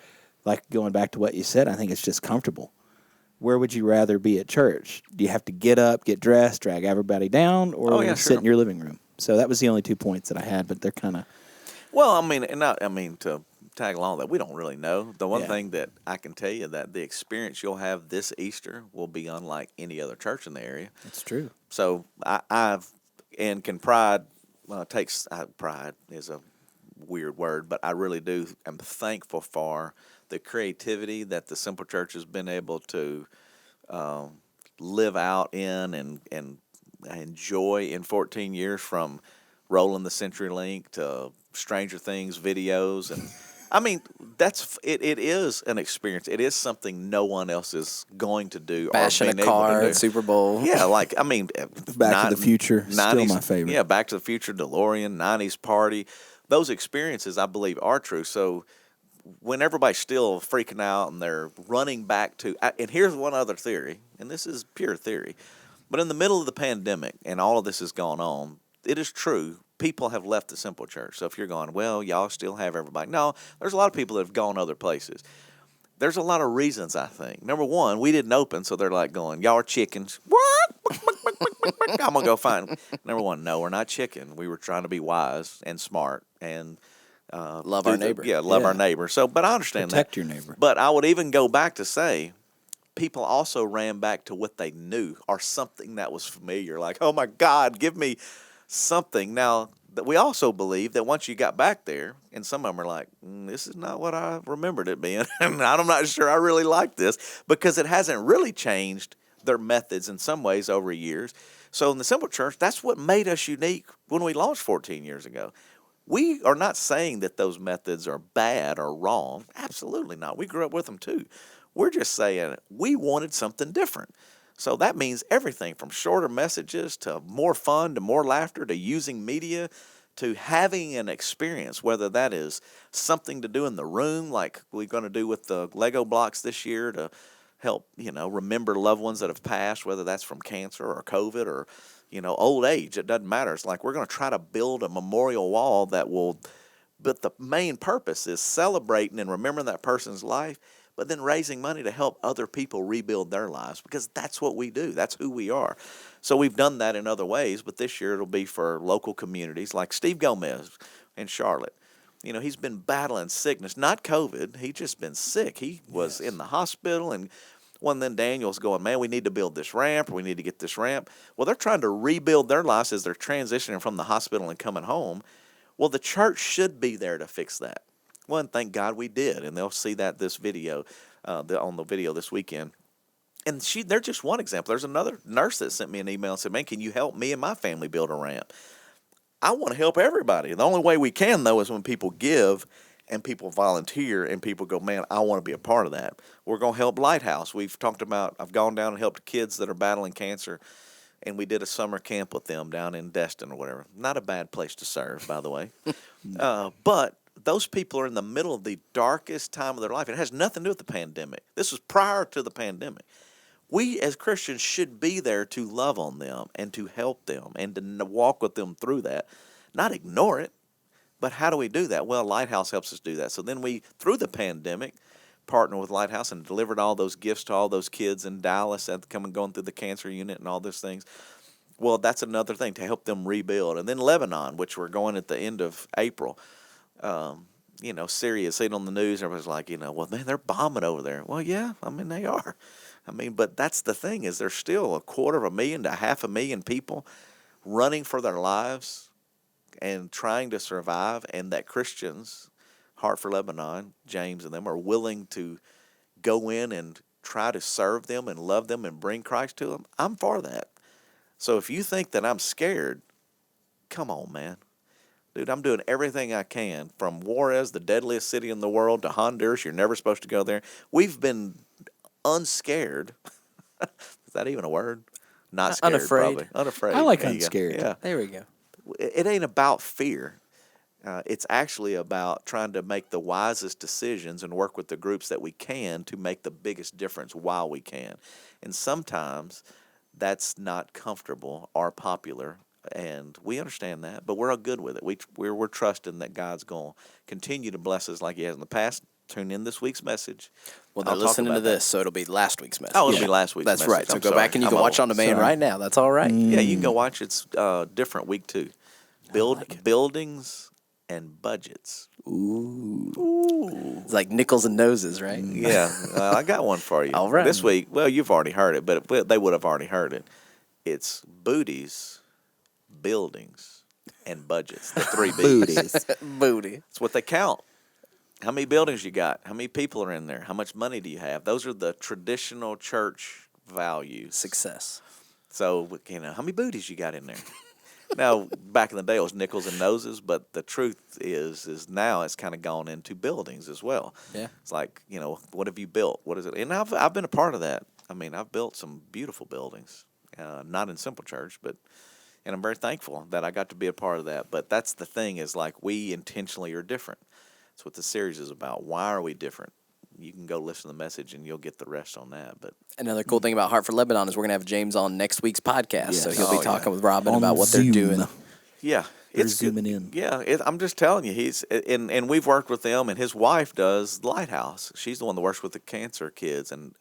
like going back to what you said, I think it's just comfortable. Where would you rather be at church? Do you have to get up, get dressed, drag everybody down, or sit in your living room? So that was the only 2 points that I had, but they're kind of... Well, to tag along that we don't really know. The one Yeah. thing that I can tell you that the experience you'll have this Easter will be unlike any other church in the area. It's true. So I've and can pride takes pride is a weird word, but I really do. I'm thankful for the creativity that the Simple Church has been able to live out in and enjoy in 14 years, from rolling the CenturyLink to Stranger Things videos. And I mean, it is an experience. It is something no one else is going to do Bashing or a being able car to at do. Super Bowl. Yeah, like, I mean, Back to the Future, still my favorite. Yeah, Back to the Future, DeLorean, 90s party. Those experiences, I believe, are true. So when everybody's still freaking out and they're running back to, and here's one other theory, and this is pure theory, but in the middle of the pandemic and all of this has gone on, it is true, people have left the Simple Church. So if you're going, well, y'all still have everybody. No, there's a lot of people that have gone other places. There's a lot of reasons, I think. Number one, we didn't open, so they're like going, y'all are chickens. What? I'm going to go find. Number one, no, we're not chicken. We were trying to be wise and smart and Love our neighbor. Yeah, love Yeah. our neighbor. So, but I understand Protect that. your neighbor. But I would even go back to say, people also ran back to what they knew or something that was familiar. Like, oh my God, give me something. Now, we also believe that once you got back there, and some of them are like, this is not what I remembered it being. And I'm not sure I really like this, because it hasn't really changed their methods in some ways over years. So in the Simple Church, that's what made us unique when we launched 14 years ago. We are not saying that those methods are bad or wrong. Absolutely not. We grew up with them too. We're just saying we wanted something different. So that means everything from shorter messages to more fun to more laughter to using media to having an experience, whether that is something to do in the room like we're going to do with the Lego blocks this year to help, remember loved ones that have passed, whether that's from cancer or COVID or, old age. It doesn't matter. It's like we're going to try to build a memorial wall that will, but the main purpose is celebrating and remembering that person's life, but then raising money to help other people rebuild their lives, because that's what we do. That's who we are. So we've done that in other ways, but this year it'll be for local communities like Steve Gomez in Charlotte. He's been battling sickness, not COVID. He's just been sick. He was in the hospital, and then Daniel's going, man, we need to build this ramp, or we need to get this ramp. Well, they're trying to rebuild their lives as they're transitioning from the hospital and coming home. Well, the church should be there to fix that. Well, and thank God we did, and they'll see that this video, on the video this weekend. And they're just one example. There's another nurse that sent me an email and said, man, can you help me and my family build a ramp? I want to help everybody. The only way we can, though, is when people give and people volunteer and people go, man, I want to be a part of that. We're going to help Lighthouse. We've talked about, I've gone down and helped kids that are battling cancer, and we did a summer camp with them down in Destin or whatever. Not a bad place to serve, by the way. But those people are in the middle of the darkest time of their life. It has nothing to do with the pandemic. This was prior to the pandemic. We as Christians should be there to love on them and to help them and to walk with them through that, not ignore it. But how do we do that? Well, Lighthouse helps us do that. So then we, through the pandemic, partnered with Lighthouse and delivered all those gifts to all those kids in Dallas that come and going through the cancer unit and all those things. Well, that's another thing to help them rebuild. And then Lebanon, which we're going at the end of April. Syria, seen on the news, everybody's like, well, man, they're bombing over there. Well, yeah, I mean, they are. But that's the thing, is there's still 250,000 to 500,000 people running for their lives and trying to survive, and that Christians, Heart for Lebanon, James and them, are willing to go in and try to serve them and love them and bring Christ to them. I'm for that. So if you think that I'm scared, come on, man. Dude, I'm doing everything I can, from Juarez, the deadliest city in the world, to Honduras. You're never supposed to go there. We've been unscared. Is that even a word? Not scared, Unafraid. probably. Unafraid. I like There you go. unscared. Yeah. There we go. It ain't about fear. It's actually about trying to make the wisest decisions and work with the groups that we can to make the biggest difference while we can. And sometimes that's not comfortable or popular, and we understand that, but we're all good with it. We're trusting that God's going to continue to bless us like he has in the past. Tune in this week's message. Well, they're I'll talk listening to about that. this, so it'll be last week's message. Oh, it'll be last week's That's message. right. So I'm go sorry. back and you I'm can watch old. on demand Sorry. right now. That's all right. Yeah, you can go watch. It's different week 2. like it. Buildings and budgets. It's like nickels and noses, right? Yeah, I got one for you. All right. This week, well, you've already heard it, but they would have already heard it. It's booties, buildings, and budgets. The three B's. Booties. Booty. It's what they count. How many buildings you got? How many people are in there? How much money do you have? Those are the traditional church values. Success. So, how many booties you got in there? Now, back in the day, it was nickels and noses, but the truth is now it's kind of gone into buildings as well. Yeah. It's like, what have you built? What is it? And I've been a part of that. I mean, I've built some beautiful buildings, not in Simple Church, and I'm very thankful that I got to be a part of that. But that's the thing is like we intentionally are different. That's what the series is about. Why are we different? You can go listen to the message and you'll get the rest on that. But Another cool thing about Heart for Lebanon is we're going to have James on next week's podcast. Yes. So he'll be Oh, talking yeah. with Robin On about what Zoom. they're doing. yeah, They're it's good. zooming in. Yeah, I'm just telling you, he's and we've worked with them, and his wife does Lighthouse. She's the one that works with the cancer kids and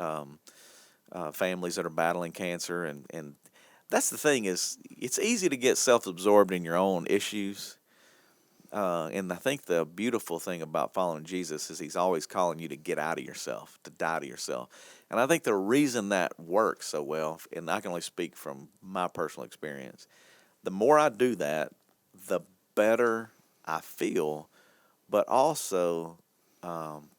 families that are battling cancer, and that's the thing is it's easy to get self-absorbed in your own issues. And I think the beautiful thing about following Jesus is he's always calling you to get out of yourself, to die to yourself. And I think the reason that works so well, and I can only speak from my personal experience, the more I do that, the better I feel, but also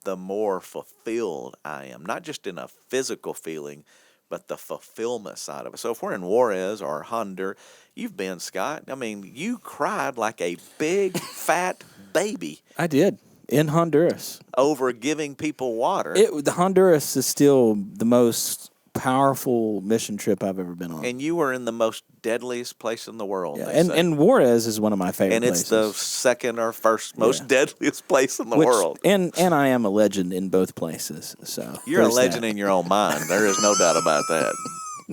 the more fulfilled I am, not just in a physical feeling, but the fulfillment side of it. So if we're in Juarez or Honduras, you've been, Scott. I mean, you cried like a big, fat baby I did in Honduras. over giving people water. The Honduras is still the most powerful mission trip I've ever been on. And you were in the most deadliest place in the world. Yeah, they say. and Juarez is one of my favorite And it's places. the second or first most Yeah. deadliest place in the Which- world. And I am a legend in both places. So You're a there's legend that. in your own mind. There is no doubt about that.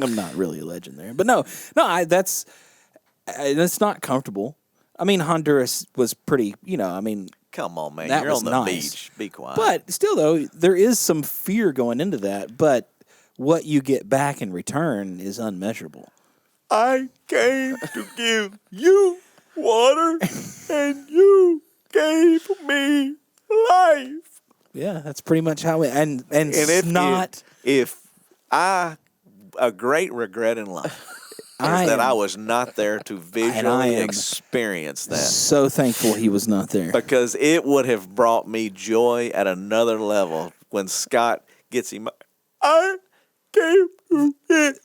I'm not really a legend there, but that's not comfortable. I mean, Honduras was pretty. Come on, man. That You're was on the nice. beach. Be quiet. But still, though, there is some fear going into that. But what you get back in return is unmeasurable. I came to give you water, and you gave me life. Yeah, that's pretty much how it. And if a great regret in life is that I was not there to visually am experience that. so thankful he was not there. Because it would have brought me joy at another level when Scott gets him. I came to get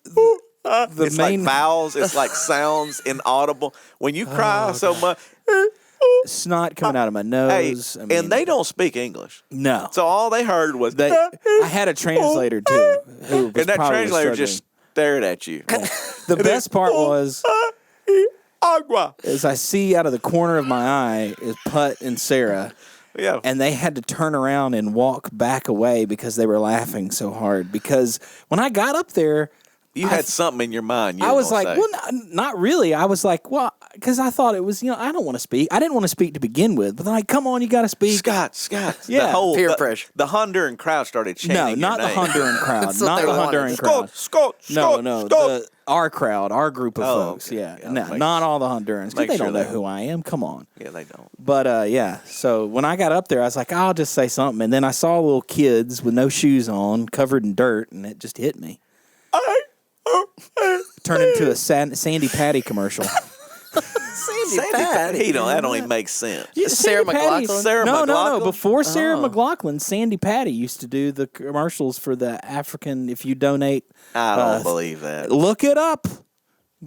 it's main- like vowels. It's like sounds inaudible. When you cry so much, Snot coming out of my hey, nose. and they don't speak English. no. So all they heard was I had a translator too, who was and that probably translator struggling. just stared at you. The best part was Agua. as I see out of the corner of my eye is Putt and Sarah, Yeah. and they had to turn around and walk back away because they were laughing so hard. Because when I got up there, You had something in your mind. I was like, well, not really. I was like, well, because I thought it was, I don't want to speak. I didn't want to speak to begin with, but they're like, come on, you got to speak. Scott. Yeah. The whole Peer pressure. The Honduran crowd started No, chanting. not your the name. Honduran crowd. That's what Not they the wanted. Honduran crowd. Scott. No, our crowd, our group of Oh, folks. okay. Yeah, Yeah, no, make- not all the Hondurans. 'Cause make they sure don't know they- who I am. Come on. Yeah, they don't. But yeah, so when I got up there, I was like, I'll just say something, and then I saw little kids with no shoes on, covered in dirt, and it just hit me. Turned into a Sandy Patty commercial. Sandy Patty. That don't even make sense. Yeah, Sarah Sandy Patty- McLachlan? Sarah no, McLachlan? Before Sarah Oh. McLachlan, Sandy Patty used to do the commercials for the African. If you donate, I don't believe that. look it up.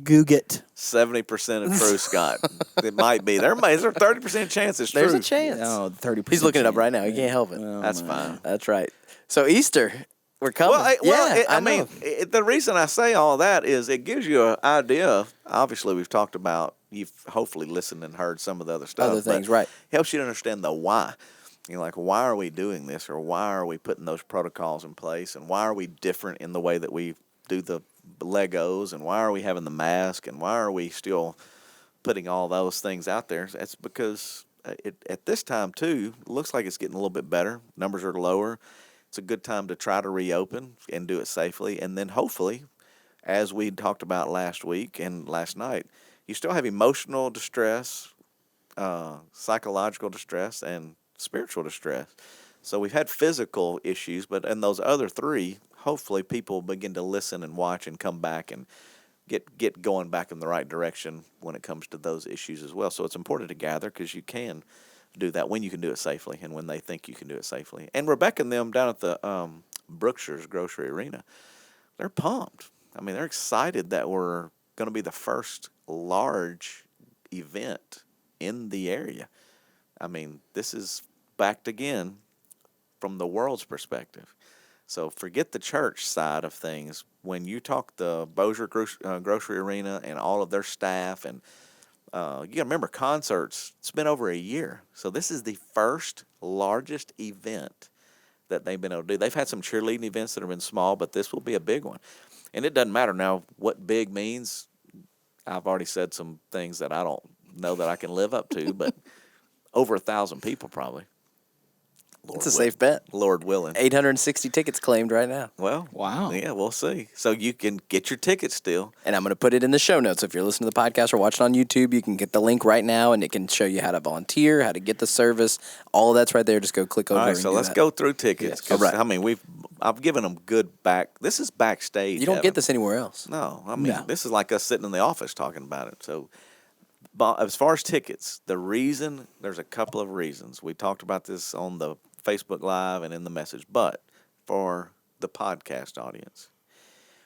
Google 70% of true, Scott. It might be. Is there 30% chance it's true? There's a chance. Oh, 30%. He's looking it up right now. He can't help it. That's fine. That's right. So Easter, we're coming. I know. mean, the reason I say all that is it gives you an idea. Obviously, we've talked about, you've hopefully listened and heard some of the other stuff. Other things, but right. Helps you to understand the why. Like, why are we doing this? Or why are we putting those protocols in place? And why are we different in the way that we do the Legos? And why are we having the mask? And why are we still putting all those things out there? That's because at this time, too, it looks like it's getting a little bit better. Numbers are lower. It's a good time to try to reopen and do it safely. And then hopefully, as we talked about last week and last night, you still have emotional distress, psychological distress and spiritual distress. So we've had physical issues, but in those other three, hopefully people begin to listen and watch and come back and get going back in the right direction when it comes to those issues as well. So it's important to gather because you can do that when you can do it safely and when they think you can do it safely. And Rebecca and them down at the Brookshire's Grocery Arena, they're pumped. I mean, they're excited that we're going to be the first large event in the area. I mean, this is backed again from the world's perspective. So forget the church side of things. When you talk the Bossier Grocery Arena and all of their staff, and you got to remember concerts, it's been over a year. So this is the first largest event that they've been able to do. They've had some cheerleading events that have been small, but this will be a big one. And it doesn't matter now what big means. I've already said some things that I don't know that I can live up to, but over 1,000 people probably. It's a safe bet. Lord willing. 860 tickets claimed right now. Well, Wow. Yeah, we'll see. So you can get your tickets still. And I'm going to put it in the show notes. If you're listening to the podcast or watching on YouTube, you can get the link right now, and it can show you how to volunteer, how to get the service. All of that's right there. Just go click over. All right, and so do let's that. go through tickets. Yes. 'Cause, All right. I mean, I've given them good back. This is backstage. You don't Evan. get this anywhere else. No, I mean, No. this is like us sitting in the office talking about it. So, but as far as tickets, there's a couple of reasons. We talked about this on the Facebook Live and in the message, but for the podcast audience,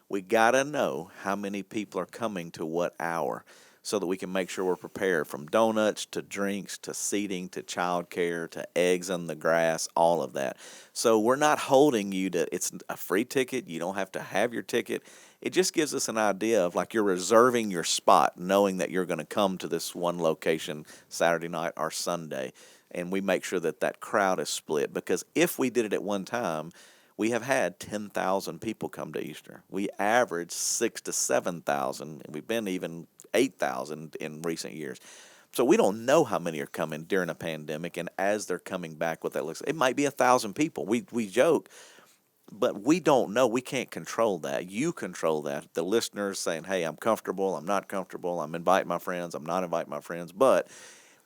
we got to know how many people are coming to what hour so that we can make sure we're prepared, from donuts to drinks to seating to childcare to eggs on the grass, all of that. So we're not holding you to, it's a free ticket. You don't have to have your ticket. It just gives us an idea of like you're reserving your spot, knowing that you're going to come to this one location Saturday night or Sunday. And we make sure that that crowd is split, because if we did it at one time, we have had 10,000 people come to Easter. We average 6,000 to 7,000, and we've been even 8,000 in recent years. So we don't know how many are coming during a pandemic, and as they're coming back, what that looks like. It might be 1,000 people. We joke, but we don't know. We can't control that. You control that. The listeners saying, hey, I'm comfortable, I'm not comfortable, I'm inviting my friends, I'm not inviting my friends. But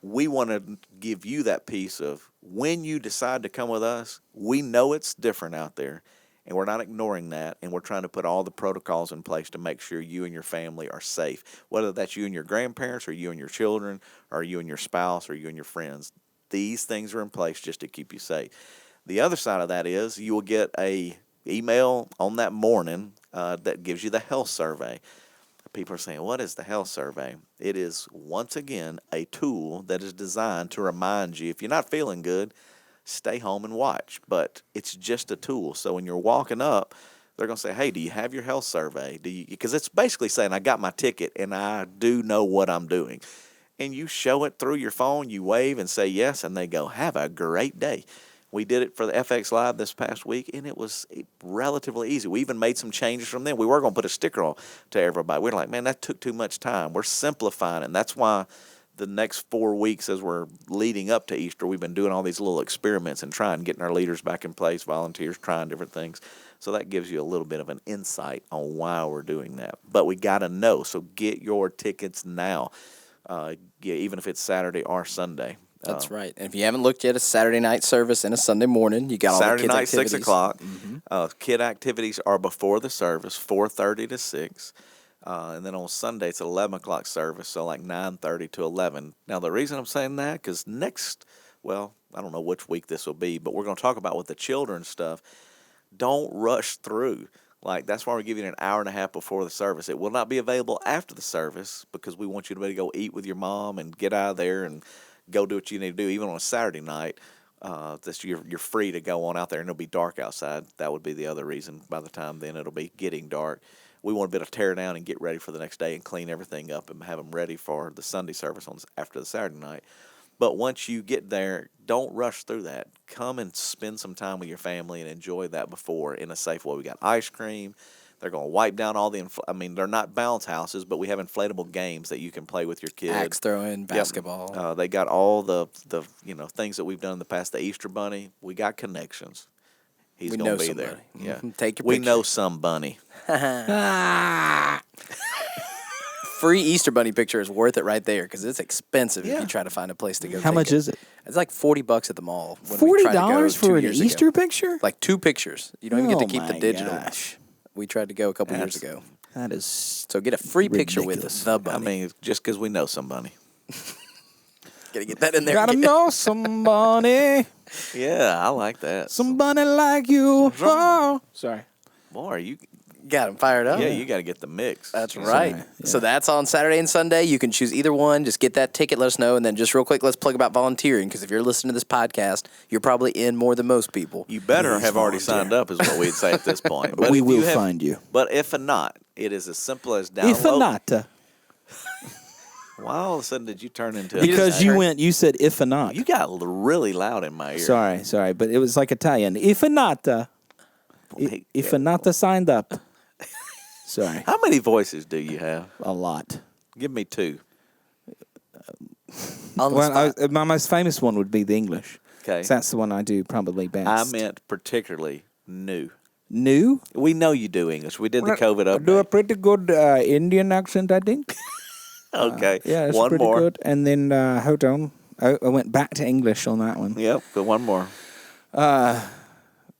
we want to give you that piece of when you decide to come with us, we know it's different out there, and we're not ignoring that, and we're trying to put all the protocols in place to make sure you and your family are safe, whether that's you and your grandparents or you and your children or you and your spouse or you and your friends. These things are in place just to keep you safe. The other side of that is you will get a email on that morning that gives you the health survey. People are saying, what is the health survey? It is, once again, a tool that is designed to remind you, if you're not feeling good, stay home and watch. But it's just a tool. So when you're walking up, they're going to say, hey, do you have your health survey? Because it's basically saying, I got my ticket and I do know what I'm doing. And you show it through your phone, you wave and say yes, and they go, have a great day. We did it for the FX Live this past week, and it was relatively easy. We even made some changes from them. We were going to put a sticker on to everybody. We were like, man, that took too much time. We're simplifying, and that's why the next 4 weeks as we're leading up to Easter, we've been doing all these little experiments and getting our leaders back in place, volunteers, trying different things. So that gives you a little bit of an insight on why we're doing that. But we got to know, so get your tickets now, even if it's Saturday or Sunday. That's right. And if you haven't looked yet, a Saturday night service and a Sunday morning. You got all Saturday the kids' night, activities. 6 o'clock. Kid activities are before the service, 4:30 to 6. And then on Sunday, it's 11 o'clock service, so like 9:30 to 11. Now, the reason I'm saying that, because I don't know which week this will be, but we're going to talk about with the children stuff. Don't rush through. Like, that's why we're giving you an hour and a half before the service. It will not be available after the service because we want you to be able to go eat with your mom and get out of there and go do what you need to do, even on a Saturday night. You're free to go on out there, and it'll be dark outside. That would be the other reason. By the time then, it'll be getting dark. We want to be able to tear down and get ready for the next day and clean everything up and have them ready for the Sunday service after the Saturday night. But once you get there, don't rush through that. Come and spend some time with your family and enjoy that before in a safe way. We got ice cream. They're going to wipe down all the they're not bounce houses, but we have inflatable games that you can play with your kids. Axe throwing, basketball. Yep. They got all the things that we've done in the past. The Easter Bunny, we got connections. He's going to be somebody. there. Yeah. Take your We picture. know some bunny. free Easter Bunny picture is worth it right there because it's expensive if Yeah. you try to find a place to go. How take much it. is it? It's like $40 at the mall. when we tried to go $40 for 2 an years Easter ago. picture? Like 2 pictures. You don't even get to Oh keep the my digital. gosh. We tried to go a couple years That's- ago. That is So get a free picture ridiculous. with the bunny. I mean, just because we know somebody. Gotta get that in there. gotta know somebody, Yeah, I like that. somebody like you. Oh. Sorry. Boy, you. Got him fired up. Yeah, you got to get the mix. That's right. Sorry, yeah. So that's on Saturday and Sunday. You can choose either one. Just get that ticket. Let us know. And then just real quick, let's plug about volunteering. Because if you're listening to this podcast, you're probably in more than most people. You better Please have already volunteer. signed up, is what we'd say at this point. We if will you have- find you. But if not, it is as simple as download. If not, Why all of a sudden did you turn into? because you said if not. You got really loud in my ear. Sorry, but it was like Italian. If not, Hey, if yeah. not signed up. Sorry, How many voices do you have? a lot. Give me 2. On the spot. My most famous one would be the English. Okay. So that's the one I do probably best. I meant particularly new. new. We know you do English. We did the COVID I do a update. pretty good Indian accent, I think. Okay. Yeah, it's one pretty more. good. And then hold on, I went back to English on that one. Yep. But one more.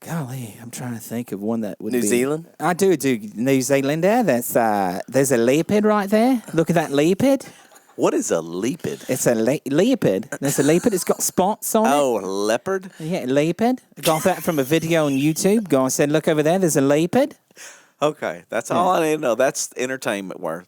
Golly, I'm trying to think of one that would New be. Zealand? I do New Zealander. That's there's a leopard right there. Look at that leopard. What is a leopard? It's a leopard. There's a leopard. It's got spots on it. Oh, leopard. Yeah, leopard. I got that from a video on YouTube. Guy said, "Look over there. There's a leopard." Okay, that's all I need to know. That's entertainment worth.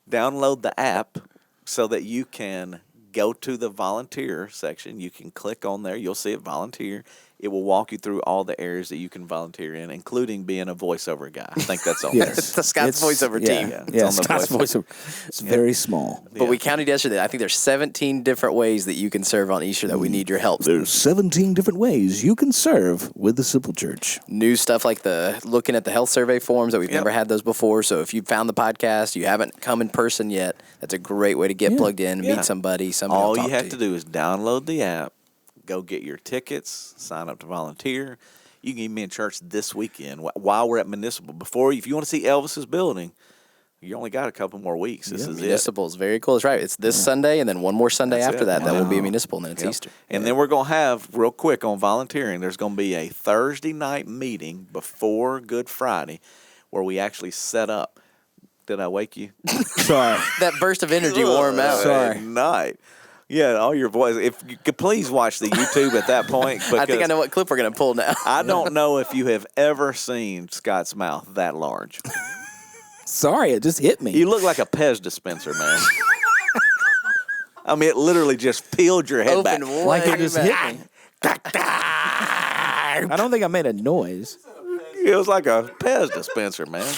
Download the app so that you can go to the volunteer section. You can click on there. You'll see it volunteer. It will walk you through all the areas that you can volunteer in, including being a voiceover guy. I think that's on Yes. It's the Scott's voiceover team. Yeah. It's Yeah, on the Scott's voiceover. voiceover. It's very small. But we counted yesterday. I think there's 17 different ways that you can serve on Easter that we need your help. There's 17 different ways you can serve with the Simple Church. New stuff like the looking at the health survey forms that we've never had those before. So if you found the podcast, you haven't come in person yet, that's a great way to get plugged in, Yeah. meet somebody. All will you talk have to to do is download the app, go get your tickets, sign up to volunteer. You can even be in church this weekend while we're at Municipal. If you want to see Elvis's building, you only got a couple more weeks. This is it. Municipal is very cool. That's right. It's this Sunday, and then one more Sunday That's after it. that. That will be a Wow. municipal, and then it's Yep. Easter. And then we're going to have, real quick on volunteering, there's going to be a Thursday night meeting before Good Friday where we actually set up. Did I wake you? Sorry. That burst of energy wore him out. Sorry. Night. Yeah, all your voice. If you could please watch the YouTube at that point. I think I because know what clip we're going to pull now. I don't know if you have ever seen Scott's mouth that large. Sorry, it just hit me. You look like a Pez dispenser, man. I mean, it literally just peeled your head back. Open Like way it just back. hit me. I don't think I made a noise. It was like a Pez dispenser, man.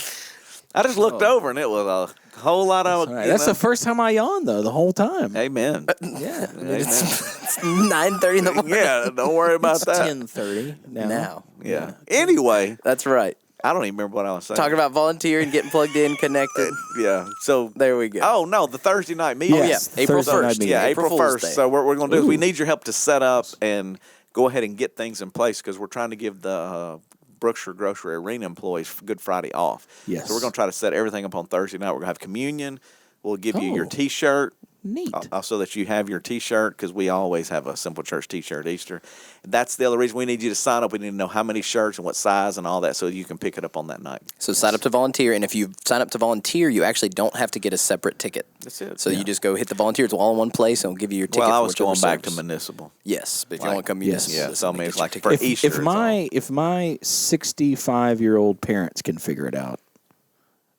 I just looked over and it was a whole lot of. All right, that's the first time I yawned, though, the whole time. Amen. Yeah. It's 9:30 in the morning. Yeah, don't worry about It's that. 10:30 now. Now. Yeah. Anyway, That's right. I don't even remember what I was saying. Talking about volunteering, getting plugged in, connected. Yeah. So There we go. Oh no, the Thursday night meeting. Oh, Yes, yeah. April Thursday night 1st. meeting. Yeah, April Fool's 1st. Day. So what we're going to do is we Ooh. need your help to set up and go ahead and get things in place because we're trying to give the Brookshire Grocery Arena employees Good Friday off. Yes. So we're going to try to set everything up on Thursday night. We're going to have communion. We'll give you your Oh. T-shirt. Neat. So that you have your T-shirt because we always have a Simple Church T-shirt at Easter. That's the other reason we need you to sign up. We need to know how many shirts and what size and all that so you can pick it up on that night. So sign up to volunteer, and if you sign up to volunteer, you actually don't have to get a separate ticket. That's it. So you just go hit the volunteer. It's all in one place, and it'll give you your ticket. Well, I for was whichever going back to service. municipal. Yes, but if you Like, want to come yes. municipal, Yeah, so I mean, it's like get for your If, Easter. if my 65-year-old parents can figure it out,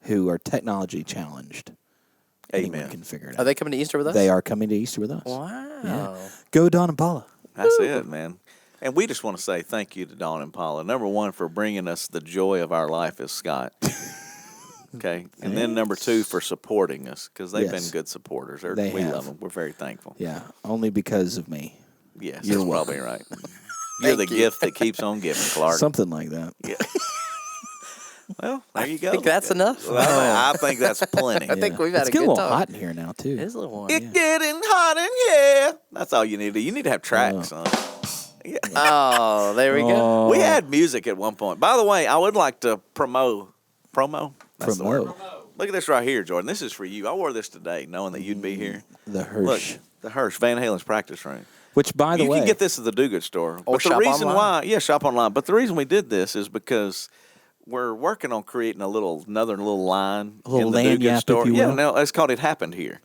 who are technology challenged, anyone Amen. can figure it Are out. they coming to Easter with us? They are coming to Easter with us. Wow. Yeah. Go Don and Paula. That's it, man. And we just want to say thank you to Dawn and Paula. Number one, for bringing us the joy of our life as Scott. Okay. And then number two, for supporting us because they've Yes. been good supporters. They We have. love them. We're very thankful. Yeah, only because of me. Yes, You're that's probably right. You're the Thank you. gift that keeps on giving, Clark. Something like that. Yeah. Well, there you go. I think that's enough. Well, I think that's plenty. I think we've had It's a getting good a little talk. hot in here now, too. It is a little warm. It's getting hot in here. That's all you need to do. You need to have tracks on. Yeah. Oh, there we go. We had music at one point. By the way, I would like to promo. That's the word. Promote. Look at this right here, Jordan. This is for you. I wore this today, knowing that you'd be here. The Hirsch. Look, the Hirsch, Van Halen's practice room. Which, by the You way, can get this at the Do-Good store. Or But the shop reason online. why, shop online. But the reason we did this is because we're working on creating another little line A little in the lanyard, Do-Good if store. you Yeah, will. no, it's called It Happened Here.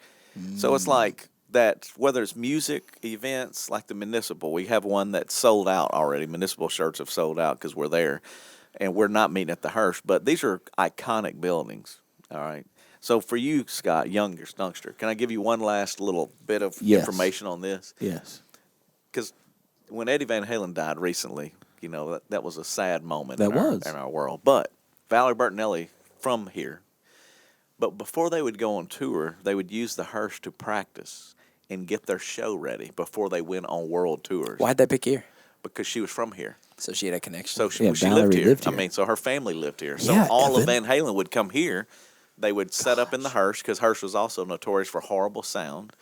So it's like that, whether it's music events like the Municipal, we have one that's sold out already. Municipal shirts have sold out because we're there, and we're not meeting at the Hirsch. But these are iconic buildings. All right. So for you, Scott, youngster, can I give you one last little bit of Yes. information on this? yes. Because when Eddie Van Halen died recently, that was a sad moment That was. in our world. But Valerie Bertinelli from here. But before they would go on tour, they would use the Hearst to practice and get their show ready before they went on world tours. Why'd they pick here? Because she was from here. So she had a connection. So she, Yeah, she Valerie lived here. lived I here. mean, so her family lived here. So Yeah, all of Evan. Van Halen would come here. They would set up in the Hearst because Hearst was also notorious for horrible sound.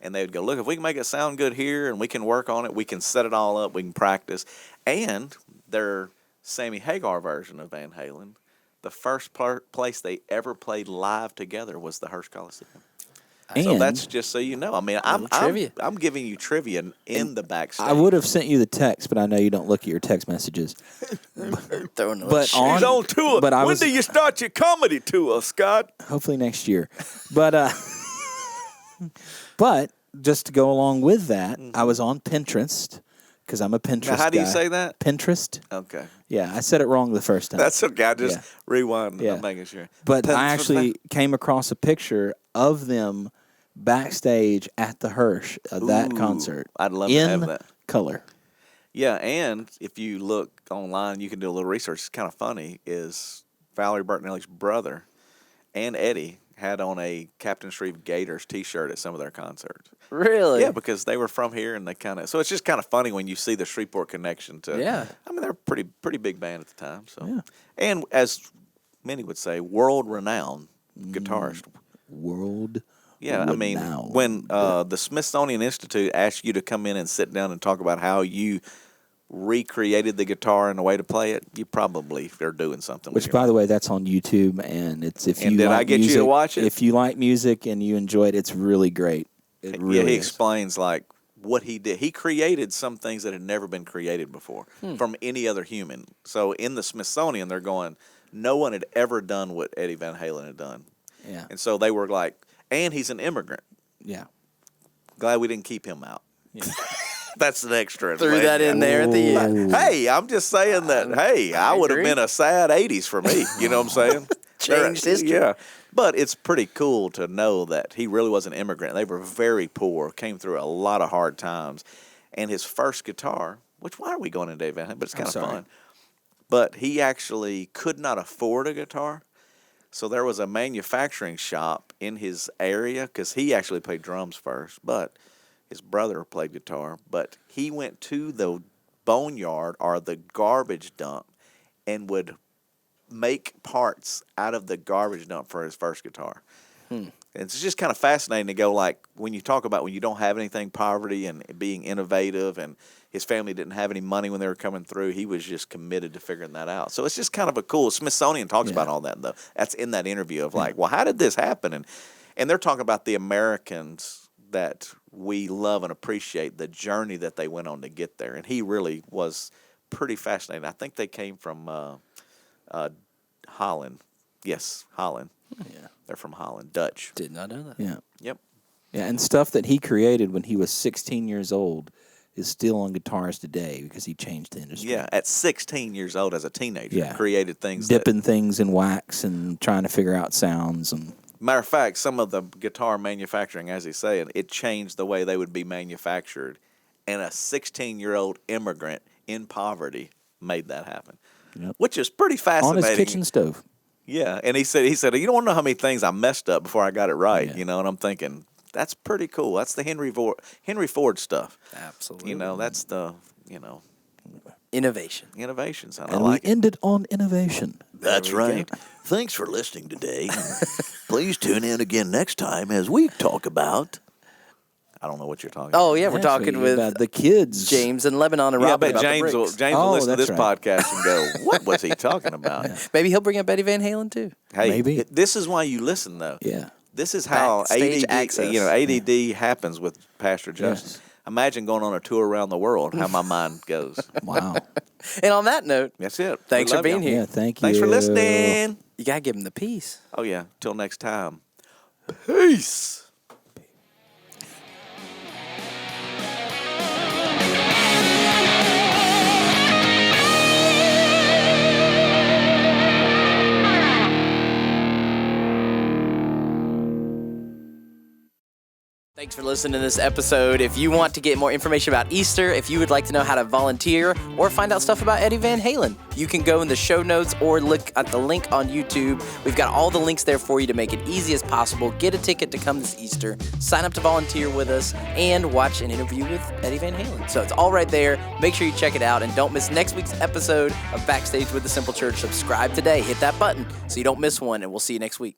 And they would go, look, if we can make it sound good here and we can work on it, we can set it all up, we can practice. And their Sammy Hagar version of Van Halen, the first place they ever played live together was the Hearst Coliseum. So And that's just so you know. I mean, I'm trivia. giving you trivia in the backstage. I would have sent you the text, but I know you don't look at your text messages. Throwing a But little on- She's on tour. but I when was- do you start your comedy tour, Scott? Hopefully next year. But but just to go along with that, I was on Pinterest because I'm a Pinterest Now, how do you guy. say that? Pinterest. Okay. Yeah, I said it wrong the first time. That's okay. I just Yeah. rewind. Yeah. I'm making sure. But I Pinterest. actually came across a picture of them backstage at the Hirsch of that Ooh, concert. I'd love to in have that. color. Yeah, and if you look online, you can do a little research. It's kind of funny. Is Valerie Bertinelli's brother and Eddie had on a Captain Shreve Gators T-shirt at some of their concerts. Really? Yeah, because they were from here, and they kind of. So it's just kind of funny when you see the Shreveport connection to. Yeah. I mean, they're a pretty big band at the time. So. Yeah. And as many would say, world renowned guitarist. World. Yeah, I mean, renowned. when the Smithsonian Institute asked you to come in and sit down and talk about how you recreated the guitar and the way to play it, you probably are doing something. Which, by the way, that's on YouTube, and it's if And you did like I get you to music, watch it? If you like music and you enjoy it, it's really great. It really yeah, he is. explains like what he did. He created some things that had never been created before from any other human. So in the Smithsonian, they're going, no one had ever done what Eddie Van Halen had done. Yeah, And so they were like, and he's an immigrant. yeah. Glad we didn't keep him out. That's an extra. Threw that in there at the end. Ooh. Hey, I'm just saying that. Hey, I would have agree. been a sad '80s for me. You know what I'm saying? Changed history. Yeah, but it's pretty cool to know that he really was an immigrant. They were very poor, came through a lot of hard times, and his first guitar. Which why are we going into Dave Van Halen? But it's kind of sorry. fun. But he actually could not afford a guitar. So there was a manufacturing shop in his area because he actually played drums first, but his brother played guitar. But he went to the boneyard or the garbage dump and would make parts out of the garbage dump for his first guitar. It's just kind of fascinating to go like when you talk about when you don't have anything, poverty and being innovative, and his family didn't have any money when they were coming through. He was just committed to figuring that out. So it's just kind of a cool. Smithsonian talks about all that though. That's in that interview of like, well, how did this happen? And they're talking about the Americans that we love and appreciate the journey that they went on to get there. And he really was pretty fascinating. I think they came from Holland. Yes, Holland. Yeah. They're from Holland, Dutch. Did not know that. Yeah. Yep. Yeah, and stuff that he created when he was 16 years old is still on guitars today because he changed the industry. Yeah, at 16 years old as a teenager, Yeah. created things. That, Dipping things in wax and trying to figure out sounds. And matter of fact, some of the guitar manufacturing, as he's saying, it changed the way they would be manufactured. And a 16-year-old immigrant in poverty made that happen, Yep. which is pretty on fascinating. his kitchen stove. Yeah, and he said, you don't know how many things I messed up before I got it right, Yeah. you know. And I'm thinking that's pretty cool. That's the Henry Ford stuff. Absolutely. You know, that's the Innovation. innovations. And I And like we ended on innovation. That's There we go. right. Thanks for listening today. Please tune in again next time as we talk about I don't know what you're talking Oh about. yeah, we're talking with about the kids. James in Lebanon and Yeah, I Robin bet about James the will, bricks. James will Oh, listen to that's this right. podcast and go, what was he talking about? Maybe he'll bring up Eddie Van Halen too. Hey, Maybe. this is why you listen, though. Yeah. This is how Backstage ADD, access. ADD happens with Pastor Justin. Yes. Imagine going on a tour around the world, how my mind goes. Wow. And on that note, That's it. Thanks We for love being y'all. here. Yeah, thank you. Thanks for listening. you gotta give him the peace. Oh, yeah. Till next time. Peace. Thanks for listening to this episode. If you want to get more information about Easter, if you would like to know how to volunteer or find out stuff about Eddie Van Halen, you can go in the show notes or look at the link on YouTube. We've got all the links there for you to make it easy as possible. Get a ticket to come this Easter, sign up to volunteer with us, and watch an interview with Eddie Van Halen. So it's all right there. Make sure you check it out, and don't miss next week's episode of Backstage with the Simple Church. Subscribe today. Hit that button so you don't miss one, and we'll see you next week.